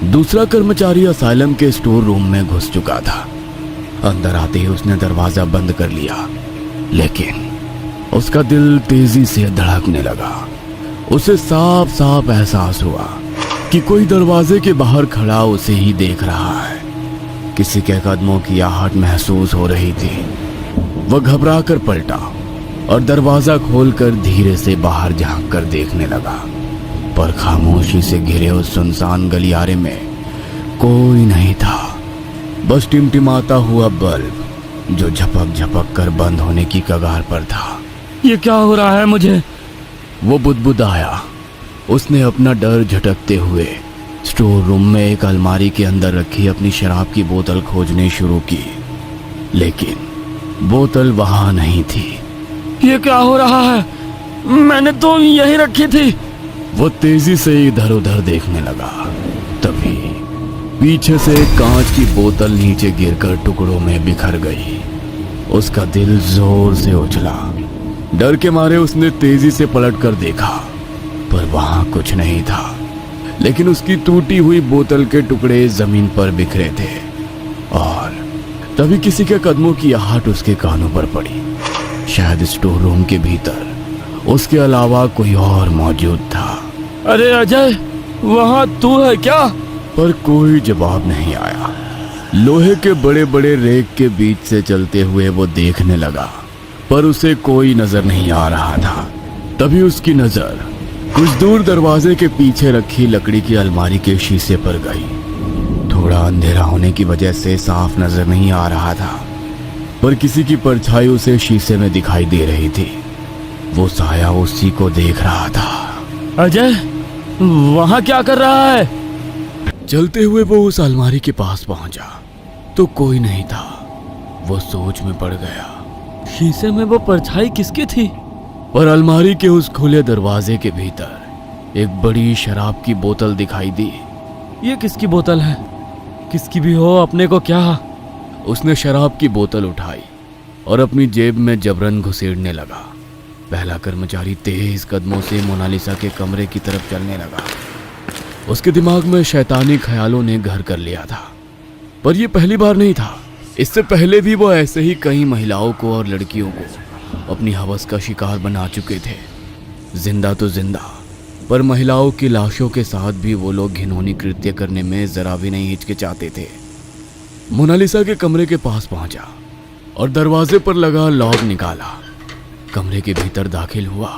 [SPEAKER 1] दूसरा कर्मचारी असाइलम के स्टोर रूम में घुस चुका था। अंदर आते ही उसने दरवाजा बंद कर लिया, लेकिन उसका दिल तेजी से धड़कने लगा। उसे साफ साफ एहसास हुआ कि कोई दरवाजे के बाहर खड़ा उसे ही देख रहा है। किसी के कदमों की आहट महसूस हो रही थी। वह घबरा कर पलटा और दरवाजा खोलकर धीरे से बाहर झांक कर देखने लगा, पर खामोशी से घिरे उस सुनसान गलियारे में कोई नहीं था। बस टिमटिमाता हुआ बल्ब जो झपक झपक कर बंद होने की कगार पर था।
[SPEAKER 3] ये क्या हो रहा है मुझे?
[SPEAKER 1] वो बुदबुदाया। उसने अपना डर झटकते हुए स्टोर रूम में एक अलमारी के अंदर रखी अपनी शराब की बोतल खोजनी शुरू की, लेकिन बोतल वहां नहीं थी।
[SPEAKER 3] ये क्या हो रहा है? मैंने तो यही रखी थी।
[SPEAKER 1] वो तेजी से इधर उधर देखने लगा। तभी पीछे से एक कांच की बोतल नीचे गिरकर टुकड़ों में बिखर गई। उसका दिल जोर से उछला। डर के मारे उसने तेजी से पलटकर देखा, पर वहां कुछ नहीं था, लेकिन उसकी टूटी हुई बोतल के टुकड़े जमीन पर बिखरे थे। और तभी किसी के कदमों की आहट उसके कानों पर पड़ी। शायद स्टोर रूम के भीतर उसके अलावा कोई और मौजूद था।
[SPEAKER 3] अरे अजय, वहां तू है क्या?
[SPEAKER 1] पर कोई जवाब नहीं आया। लोहे के बड़े बड़े रेक के बीच से चलते हुए वो देखने लगा, पर उसे कोई नजर नहीं आ रहा था। तभी उसकी नजर कुछ दूर दरवाजे के पीछे रखी लकड़ी की अलमारी के शीशे पर गई। थोड़ा अंधेरा होने की वजह से साफ नजर नहीं आ रहा था, पर किसी की परछाई उसे शीशे में दिखाई दे रही थी। वो साया उसी को देख रहा था।
[SPEAKER 3] अजय, वहां क्या कर रहा है?
[SPEAKER 1] चलते हुए वो उस अलमारी के पास पहुंचा तो कोई नहीं था। वो सोच में पड़ गया।
[SPEAKER 3] शीशे में वो परछाई किसकी थी?
[SPEAKER 1] पर अलमारी के उस खुले दरवाजे के भीतर एक बड़ी शराब की बोतल दिखाई दी।
[SPEAKER 3] ये किसकी बोतल है? किसकी भी हो, अपने को क्या?
[SPEAKER 1] उसने शराब की बोतल उठाई और अपनी जेब में जबरन घुसेड़ने लगा। पहला कर्मचारी तेज कदमों से मोनालिसा के कमरे की तरफ चलने लगा। उसके दिमाग में शैतानी ख्यालों ने घर कर लिया था। पर यह पहली बार नहीं था। इससे पहले भी वो ऐसे ही कई महिलाओं को और लड़कियों को अपनी हवस का शिकार बना चुके थे। जिंदा तो जिंदा, पर महिलाओं की लाशों के साथ भी वो लोग घिनौनी कृत्य करने में जरा भी नहीं हिचकिचाते थे। मोनालिसा के कमरे के पास पहुंचा और दरवाजे पर लगा लॉक निकाला। कमरे के भीतर दाखिल हुआ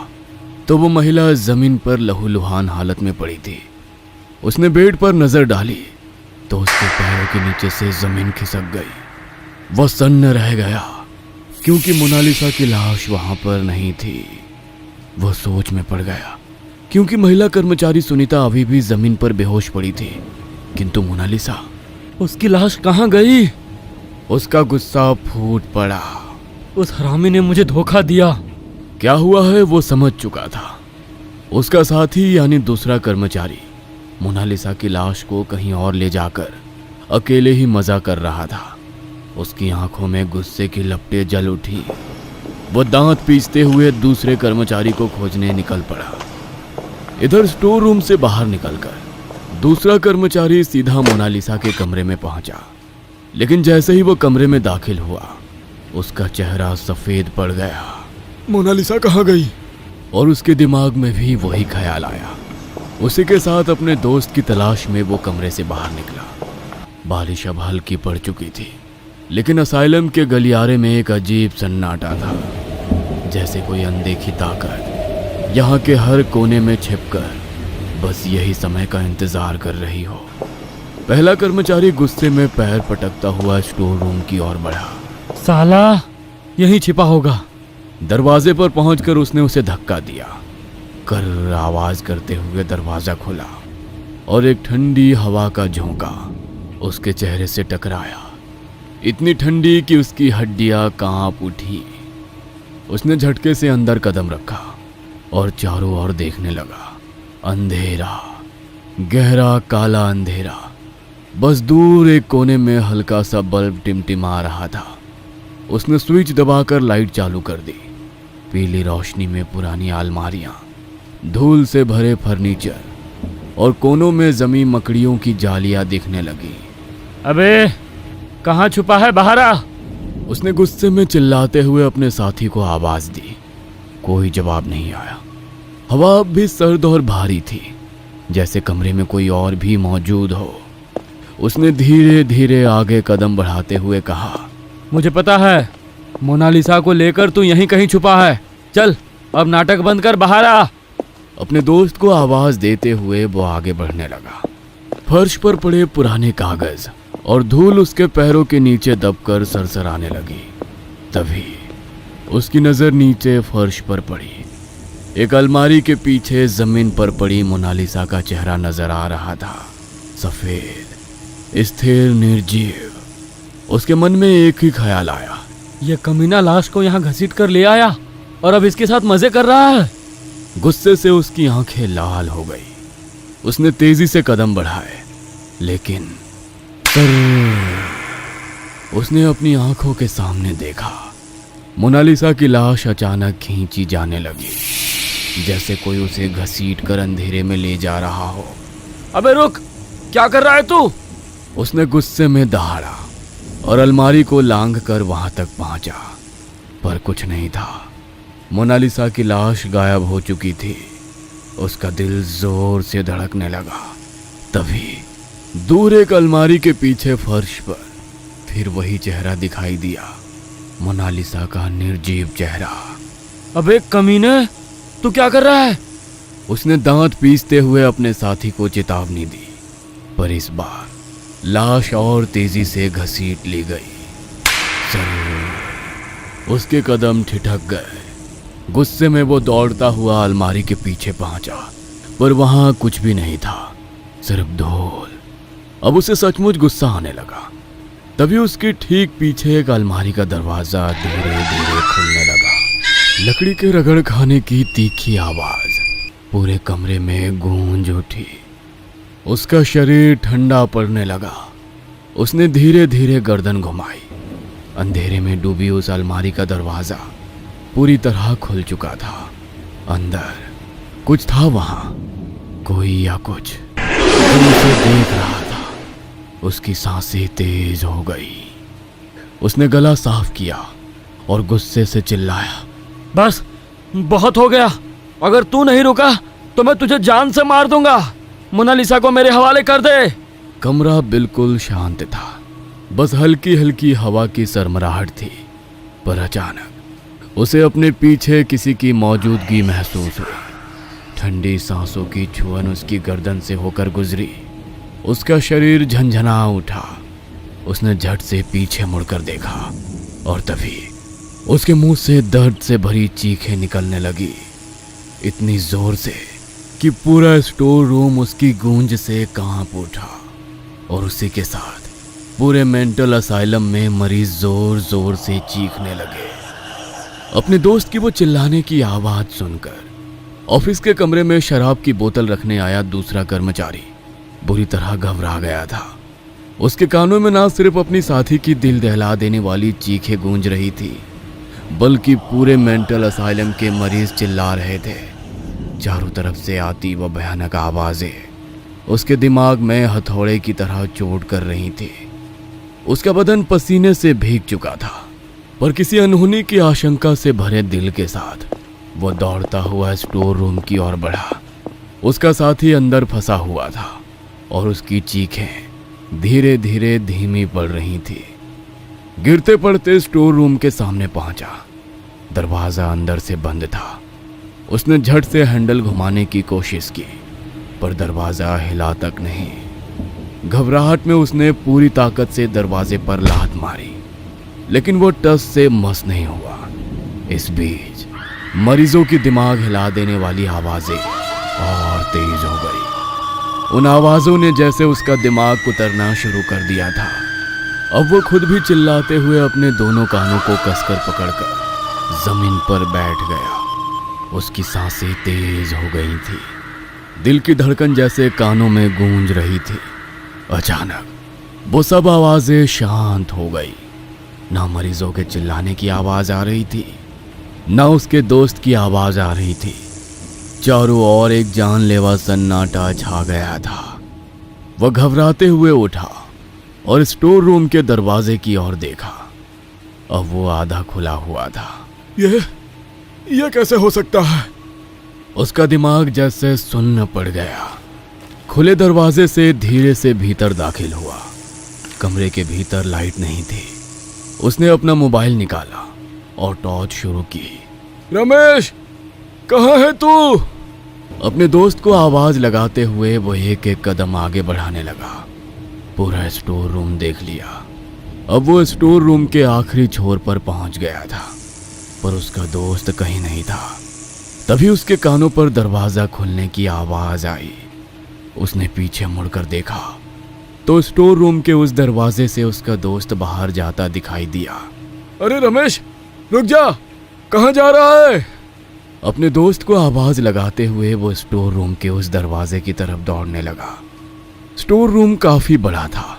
[SPEAKER 1] तो वो महिला जमीन पर लहूलुहान हालत में पड़ी थी। उसने बेड पर नजर डाली तो उसके पैरों के नीचे से जमीन खिसक गई। वह सन्न रह गया क्योंकि मोनालिसा की लाश वहां पर नहीं थी। वह सोच में पड़ गया क्योंकि महिला कर्मचारी सुनीता अभी भी जमीन पर बेहोश पड़ी थी, किंतु मोनालिसा,
[SPEAKER 3] उसकी लाश कहाँ गई?
[SPEAKER 1] उसका गुस्सा फूट पड़ा।
[SPEAKER 3] उस हरामी ने मुझे धोखा दिया।
[SPEAKER 1] क्या हुआ है वो समझ चुका था। उसका साथी यानी दूसरा कर्मचारी मोनालिसा की लाश को कहीं और ले जाकर अकेले ही मजा कर रहा था। उसकी आंखों में गुस्से की लपटें जल उठी। वो दांत पीसते हुए दूसरे कर्मचारी को खोजने निकल पड़ा। इधर स्टोर रूम से बाहर निकलकर दूसरा कर्मचारी सीधा मोनालिसा के कमरे में पहुंचा, लेकिन जैसे ही वो कमरे में दाखिल हुआ उसका चेहरा सफेद पड़ गया।
[SPEAKER 4] मोनालिसा कहाँ गई?
[SPEAKER 1] और उसके दिमाग में भी वही ख्याल आया। उसी के साथ अपने दोस्त की तलाश में वो कमरे से बाहर निकला। बारिश अब हल्की पड़ चुकी थी, लेकिन असाइलम के गलियारे में एक अजीब सन्नाटा था, जैसे कोई अनदेखी ताकत यहाँ के हर कोने में छिपकर बस यही समय का इंतजार कर रही हो। पहला कर्मचारी गुस्से में पैर पटकता हुआ स्टोर रूम की ओर बढ़ा।
[SPEAKER 3] साला यहीं छिपा होगा।
[SPEAKER 1] दरवाजे पर पहुंचकर उसने उसे धक्का दिया। कर आवाज करते हुए दरवाजा खुला और एक ठंडी हवा का झोंका उसके चेहरे से टकराया। इतनी ठंडी कि उसकी हड्डियां कांप उठी। उसने झटके से अंदर कदम रखा और चारों ओर देखने लगा। अंधेरा, गहरा काला अंधेरा। बस दूर एक कोने में हल्का सा बल्ब टिमटिमा रहा था। उसने स्विच दबाकर लाइट चालू कर दी। पीली रोशनी में पुरानी अलमारियां, धूल से भरे फर्नीचर और कोनों में जमी मकड़ियों की जालियां दिखने लगी।
[SPEAKER 3] अबे कहाँ छुपा है? बाहर आ!
[SPEAKER 1] उसने गुस्से में चिल्लाते हुए अपने साथी को आवाज दी। कोई जवाब नहीं आया। हवा अब भी सर्द और भारी थी, जैसे कमरे में कोई और भी मौजूद हो। उसने धीरे धीरे आगे कदम बढ़ाते हुए कहा,
[SPEAKER 3] मुझे पता है, मोनालिसा को लेकर तू यहीं कहीं छुपा है। चल अब नाटक बंद कर, बाहर आ!
[SPEAKER 1] अपने दोस्त को आवाज देते हुए वो आगे बढ़ने लगा। फर्श पर पड़े पुराने कागज और धूल उसके पैरों के नीचे दबकर सरसराने लगी। तभी उसकी नजर नीचे फर्श पर पड़ी। एक अलमारी के पीछे जमीन पर पड़ी मोनालिसा का चेहरा नजर आ रहा था। सफेद, स्थिर, निर्जीव। उसके मन में एक ही ख्याल आया,
[SPEAKER 3] ये कमीना लाश को यहाँ घसीट कर ले आया और अब इसके साथ मजे कर रहा है।
[SPEAKER 1] गुस्से से उसकी आंखें लाल हो गई। उसने तेजी से कदम बढ़ाए, लेकिन उसने अपनी आंखों के सामने देखा। मोनालिसा की लाश अचानक खींची जाने लगी, जैसे कोई उसे घसीट कर अंधेरे में ले जा रहा हो।
[SPEAKER 3] अबे रुक, क्या कर रहा है तू?
[SPEAKER 1] उसने गुस्से में दहाड़ा और अलमारी को लांघ कर वहां तक पहुंचा, पर कुछ नहीं था। मोनालिसा की लाश गायब हो चुकी थी। उसका दिल जोर से धड़कने लगा। तभी दूर एक अलमारी के पीछे फर्श पर फिर वही चेहरा दिखाई दिया, मोनालिसा का निर्जीव चेहरा।
[SPEAKER 3] अबे कमीने, तू क्या कर रहा है?
[SPEAKER 1] उसने दांत पीसते हुए अपने साथी को चेतावनी दी, पर इस बार लाश और तेजी से घसीट ली गई। जरूर उसके कदम ठिठक गए। गुस्से में वो दौड़ता हुआ अलमारी के पीछे पहुंचा, पर वहां कुछ भी नहीं था, सिर्फ धूल। अब उसे सचमुच गुस्सा आने लगा। तभी उसके ठीक पीछे एक अलमारी का दरवाजा धीरे धीरे खुलने लगा। लकड़ी के रगड़ खाने की तीखी आवाज पूरे कमरे में गूंज उठी। उसका शरीर ठंडा पड़ने लगा। उसने धीरे धीरे गर्दन घुमाई। अंधेरे में डूबी उस अलमारी का दरवाजा पूरी तरह खुल चुका था। अंदर कुछ था, वहां कोई या कुछ जो उसे देख रहा था। उसकी सांसें तेज हो गई। उसने गला साफ किया और गुस्से से चिल्लाया,
[SPEAKER 3] बस बहुत हो गया। अगर तू नहीं रुका तो मैं तुझे जान से मार दूंगा। मोनालिसा को मेरे हवाले कर दे।
[SPEAKER 1] कमरा बिल्कुल शांत था, बस हल्की हल्की हवा की सरमराहट थी। पर अचानक उसे अपने पीछे किसी की मौजूदगी महसूस हुई। ठंडी सांसों की छुअन उसकी गर्दन से होकर गुजरी। उसका शरीर झंझना उठा। उसने झट से पीछे मुड़कर देखा और तभी उसके मुंह से दर्द से भरी चीखें निकलने लगी, इतनी जोर से कि पूरा स्टोर रूम उसकी गूंज से कांप उठा। और उसी के साथ पूरे मेंटल असाइलम में मरीज जोर जोर से चीखने लगे। अपने दोस्त की वो चिल्लाने की आवाज सुनकर ऑफिस के कमरे में शराब की बोतल रखने आया दूसरा कर्मचारी बुरी तरह घबरा गया था। उसके कानों में ना सिर्फ अपनी साथी की दिल दहला देने वाली चीखें गूंज रही थी, बल्कि पूरे मेंटल असाइलम के मरीज चिल्ला रहे थे। चारों तरफ से आती वह भयानक आवाजें उसके दिमाग में हथौड़े की तरह चोट कर रही थी। उसका बदन पसीने से भीग चुका था, पर किसी अनहोनी की आशंका से भरे दिल के साथ वो दौड़ता हुआ स्टोर रूम की ओर बढ़ा। उसका साथी अंदर फंसा हुआ था और उसकी चीखें धीरे धीरे धीमी पड़ रही थी। गिरते पड़ते स्टोर रूम के सामने पहुंचा। दरवाजा अंदर से बंद था। उसने झट से हैंडल घुमाने की कोशिश की, पर दरवाजा हिला तक नहीं। घबराहट में उसने पूरी ताकत से दरवाजे पर लात मारी, लेकिन वो टस से मस नहीं हुआ। इस बीच मरीजों की दिमाग हिला देने वाली आवाजें और तेज हो गई। उन आवाजों ने जैसे उसका दिमाग कुतरना शुरू कर दिया था। अब वो खुद भी चिल्लाते हुए अपने दोनों कानों को कसकर पकड़कर जमीन पर बैठ गया। उसकी सांसें तेज हो गई थी। दिल की धड़कन जैसे कानों में गूंज रही थी। अचानक वो सब आवाजें शांत हो गई। ना मरीजों के चिल्लाने की आवाज आ रही थी, ना उसके दोस्त की आवाज आ रही थी। चारों ओर एक जानलेवा सन्नाटा छा गया था। वह घबराते हुए उठा और स्टोर रूम के दरवाजे की ओर देखा। अब वो आधा खुला हुआ था।
[SPEAKER 4] ये कैसे हो सकता है?
[SPEAKER 1] उसका दिमाग जैसे सुन्न पड़ गया। खुले दरवाजे से धीरे से भीतर दाखिल हुआ। कमरे के भीतर लाइट नहीं थी। उसने अपना मोबाइल निकाला और टॉर्च शुरू की।
[SPEAKER 4] रमेश, कहाँ है तू?
[SPEAKER 1] अपने दोस्त को आवाज लगाते हुए वो एक एक कदम आगे बढ़ाने लगा। पूरा स्टोर रूम देख लिया। अब वो स्टोर रूम के आखिरी छोर पर पहुंच गया था, पर उसका दोस्त कहीं नहीं था। तभी उसके कानों पर दरवाजा खुलने की आवाज आई। उसने पीछे मुड़कर देखा तो स्टोर रूम के उस दरवाजे से उसका दोस्त बाहर जाता दिखाई दिया।
[SPEAKER 4] अरे रमेश, रुक जा, कहाँ जा रहा है?
[SPEAKER 1] अपने दोस्त को आवाज लगाते हुए वो स्टोर रूम के उस दरवाजे की तरफ दौड़ने लगा। स्टोर रूम काफी बड़ा था।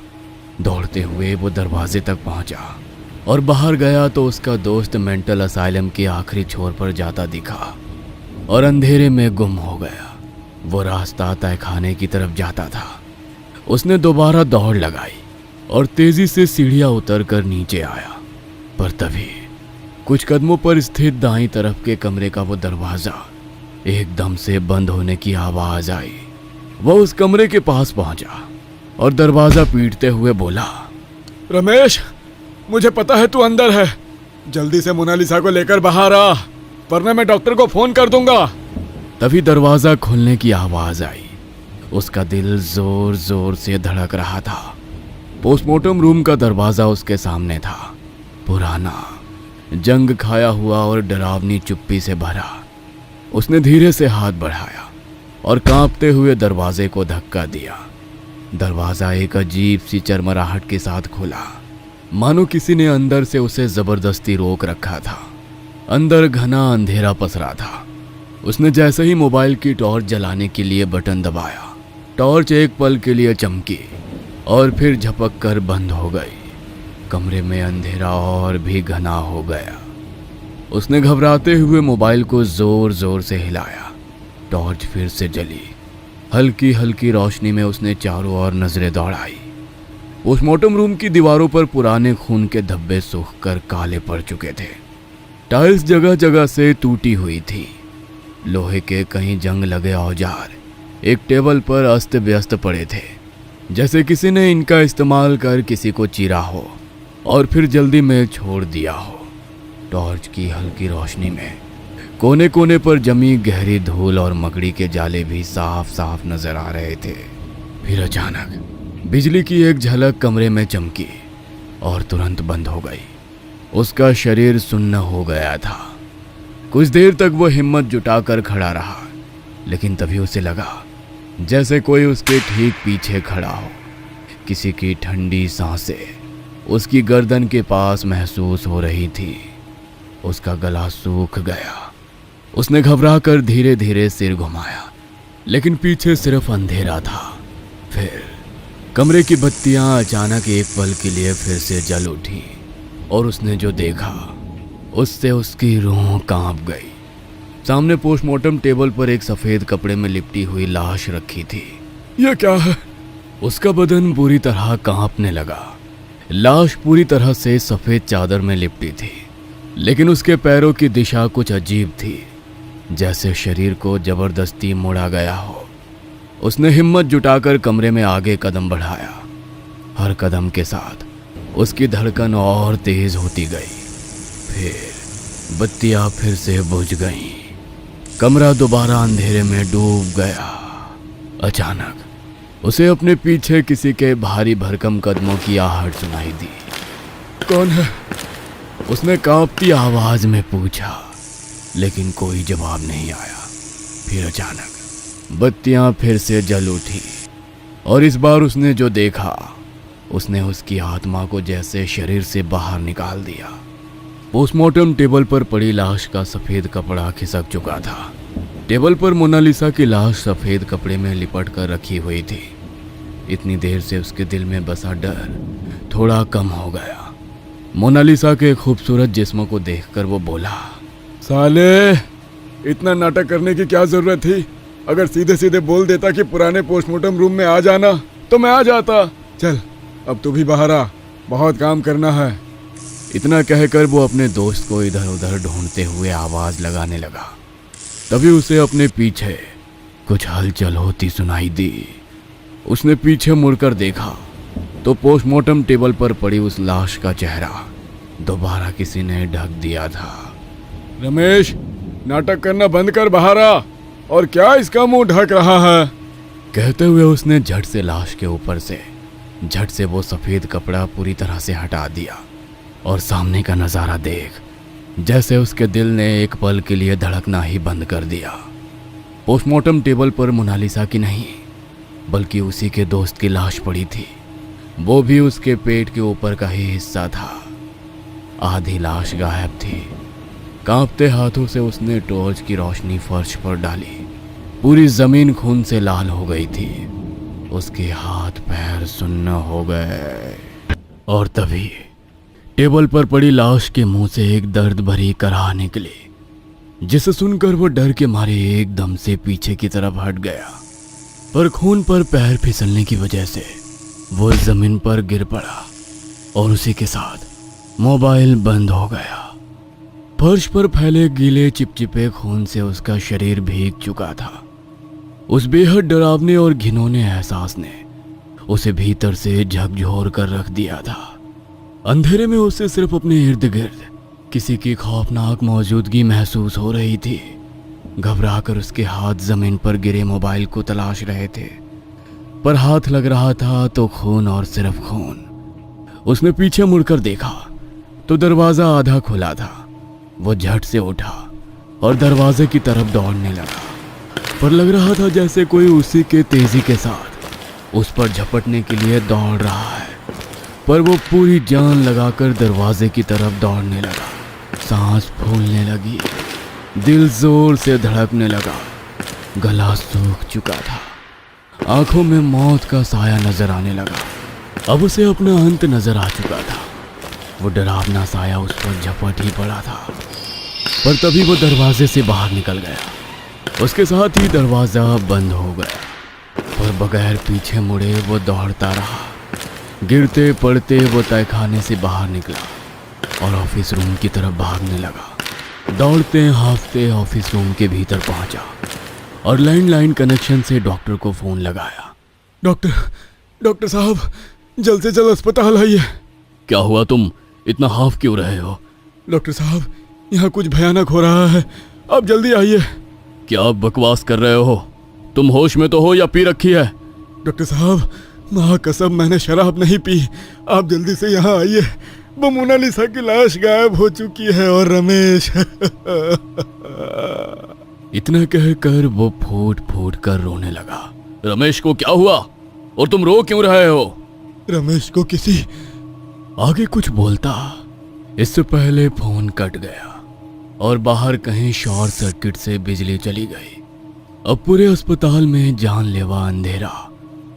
[SPEAKER 1] दौड़ते हुए वो दरवाजे तक पहुंचा और बाहर गया तो उसका दोस्त मेंटल असाइलम के आखिरी छोर पर जाता दिखा और अंधेरे में गुम हो गया। वो रास्ता तहखाने की तरफ जाता था। उसने दोबारा दौड़ लगाई और तेजी से सीढ़ियां उतरकर नीचे आया, पर तभी कुछ कदमों पर स्थित दाईं तरफ के कमरे का वो दरवाजा एकदम से बंद होने की आवाज आई। वह उस कमरे के पास पहुंचा और दरवाजा पीटते हुए बोला,
[SPEAKER 4] रमेश, मुझे पता है तू अंदर है। जल्दी से मोनालिसा को लेकर बाहर आ, वरना मैं डॉक्टर को फोन कर दूंगा।
[SPEAKER 1] तभी दरवाजा खुलने की आवाज आई। उसका दिल जोर जोर से धड़क रहा था। पोस्टमार्टम रूम का दरवाजा उसके सामने था, पुराना, जंग खाया हुआ और डरावनी चुप्पी से भरा। उसने धीरे से हाथ बढ़ाया और कांपते हुए दरवाजे को धक्का दिया। दरवाजा एक अजीब सी चरमराहट के साथ खुला, मानो किसी ने अंदर से उसे जबरदस्ती रोक रखा था। अंदर घना अंधेरा पसरा था। उसने जैसे ही मोबाइल की टॉर्च जलाने के लिए बटन दबाया, टॉर्च एक पल के लिए चमकी और फिर झपक कर बंद हो गई। कमरे में अंधेरा और भी घना हो गया। उसने घबराते हुए मोबाइल को जोर जोर से हिलाया। टॉर्च फिर से जली। हल्की हल्की रोशनी में उसने चारों ओर नजरें दौड़ाई। पोस्टमार्टम रूम की दीवारों पर पुराने खून के धब्बे सूख कर काले पड़ चुके थे। टाइल्स जगह जगह से टूटी हुई थी। लोहे के कहीं जंग लगे औजार एक टेबल पर अस्त व्यस्त पड़े थे, जैसे किसी ने इनका इस्तेमाल कर किसी को चीरा हो और फिर जल्दी में छोड़ दिया हो। टॉर्च की हल्की रोशनी में कोने कोने पर जमी गहरी धूल और मकड़ी के जाले भी साफ साफ नजर आ रहे थे। फिर अचानक बिजली की एक झलक कमरे में चमकी और तुरंत बंद हो गई। उसका शरीर सुन्न हो गया था। कुछ देर तक वो हिम्मत जुटाकर खड़ा रहा, लेकिन तभी उसे लगा जैसे कोई उसके ठीक पीछे खड़ा हो। किसी की ठंडी सांसें उसकी गर्दन के पास महसूस हो रही थी। उसका गला सूख गया। उसने घबराकर धीरे धीरे सिर घुमाया, लेकिन पीछे सिर्फ अंधेरा था। फिर कमरे की बत्तियां अचानक एक पल के लिए फिर से जल उठी और उसने जो देखा उससे उसकी रूह कांप गई। सामने पोस्टमार्टम टेबल पर एक सफेद कपड़े में लिपटी हुई लाश रखी थी।
[SPEAKER 4] यह क्या है?
[SPEAKER 1] उसका बदन पूरी तरह कांपने लगा। लाश पूरी तरह से सफेद चादर में लिपटी थी, लेकिन उसके पैरों की दिशा कुछ अजीब थी, जैसे शरीर को जबरदस्ती मोड़ा गया हो। उसने हिम्मत जुटाकर कमरे में आगे कदम बढ़ाया। हर कदम के साथ उसकी धड़कन और तेज होती गई। फिर बत्तियां फिर से बुझ गईं। कमरा दोबारा अंधेरे में डूब गया। अचानक उसे अपने पीछे किसी के भारी भरकम कदमों की आहट सुनाई दी।
[SPEAKER 4] कौन है?
[SPEAKER 1] उसने कांपती आवाज में पूछा, लेकिन कोई जवाब नहीं आया। फिर अचानक बत्तियां फिर से जल उठी और इस बार उसने जो देखा उसने उसकी आत्मा को जैसे शरीर से बाहर निकाल दिया। पोस्टमार्टम टेबल पर पड़ी लाश का सफेद कपड़ा खिसक चुका था। टेबल पर मोनालिसा की लाश सफेद कपड़े में लिपट कर रखी हुई थी। इतनी देर से उसके दिल में बसा डर थोड़ा कम हो गया। मोनालिसा के खूबसूरत जिस्म को देखकर वो बोला,
[SPEAKER 4] साले, इतना नाटक करने की क्या जरूरत थी? अगर सीधे सीधे बोल देता कि पुराने पोस्टमार्टम रूम में आ जाना तो मैं आ जाता। चल अब तू भी बाहर आ, बहुत काम करना है।
[SPEAKER 1] इतना कहकर वो अपने दोस्त को इधर उधर ढूंढते हुए आवाज लगाने लगा। तभी उसे अपने पीछे कुछ हलचल होती सुनाई दी। उसने पीछे मुड़कर देखा तो पोस्टमार्टम टेबल पर पड़ी उस लाश का चेहरा दोबारा किसी ने ढक दिया था।
[SPEAKER 4] रमेश, नाटक करना बंद कर, बाहर आ। और क्या इसका मुंह ढक रहा है?
[SPEAKER 1] कहते हुए उसने झट से लाश के ऊपर से झट से वो सफेद कपड़ा पूरी तरह से हटा दिया और सामने का नजारा देख जैसे उसके दिल ने एक पल के लिए धड़कना ही बंद कर दिया। पोस्टमार्टम टेबल पर मोनालिसा की नहीं बल्कि उसी के दोस्त की लाश पड़ी थी। वो भी उसके पेट के ऊपर का ही हिस्सा था। आधी लाश गायब थी। कांपते हाथों से उसने टॉर्च की रोशनी फर्श पर डाली। पूरी जमीन खून से लाल हो गई थी। उसके हाथ पैर सुन्न हो गए और तभी टेबल पर पड़ी लाश के मुंह से एक दर्द भरी कराह निकली, जिसे सुनकर वो डर के मारे एकदम से पीछे की तरफ हट गया। पर खून पर पैर फिसलने की वजह से वो जमीन पर गिर पड़ा और उसी के साथ मोबाइल बंद हो गया। फर्श पर फैले गीले चिपचिपे खून से उसका शरीर भीग चुका था। उस बेहद डरावने और घिनौने एहसास ने उसे भीतर से झकझोर कर रख दिया था। अंधेरे में उसे सिर्फ अपने इर्द गिर्द किसी की खौफनाक मौजूदगी महसूस हो रही थी। घबराकर उसके हाथ जमीन पर गिरे मोबाइल को तलाश रहे थे, पर हाथ लग रहा था तो खून और सिर्फ खून। उसने पीछे मुड़कर देखा तो दरवाजा आधा खुला था। वो झट से उठा और दरवाजे की तरफ दौड़ने लगा, पर लग रहा था जैसे कोई उसी के तेजी के साथ उस पर झपटने के लिए दौड़ रहा है। पर वो पूरी जान लगाकर दरवाजे की तरफ दौड़ने लगा। सांस फूलने लगी, दिल जोर से धड़कने लगा, गला सूख चुका था, आंखों में मौत का साया नजर आने लगा। अब उसे अपना अंत नजर आ चुका था। वो डरावना साया उस पर झपट ही पड़ा था, पर तभी वो दरवाजे से बाहर निकल गया। उसके साथ ही दरवाजा बंद हो गया, पर बगैर पीछे मुड़े वो दौड़ता रहा। गिरते पड़ते वो तहखाने से बाहर निकला और ऑफिस रूम की तरफ भागने लगा। दौड़ते हांफते ऑफिस रूम के भीतर पहुंचा और लैंडलाइन कनेक्शन से डॉक्टर को फोन लगाया।
[SPEAKER 4] डॉक्टर साहब, जल्द से जल्द अस्पताल आइए।
[SPEAKER 1] क्या हुआ, तुम इतना हाफ क्यों रहे हो?
[SPEAKER 4] डॉक्टर साहब, यहाँ कुछ भयानक हो रहा है, आप जल्दी आइए।
[SPEAKER 1] क्या आप बकवास कर रहे हो? तुम होश में तो हो या पी रखी है?
[SPEAKER 4] डॉक्टर साहब, माँ कसम मैंने शराब नहीं पी, आप जल्दी से यहाँ आइए। वो मोनालिसा की लाश गायब हो चुकी है और रमेश
[SPEAKER 1] इतना कहकर वो फूट फूट कर रोने लगा। रमेश को क्या हुआ और तुम रो क्यों रहे हो?
[SPEAKER 4] रमेश को किसी
[SPEAKER 1] आगे कुछ बोलता, इससे पहले फोन कट गया और बाहर कहीं शॉर्ट सर्किट से बिजली चली गई। अब पूरे अस्पताल में जानलेवा अंधेरा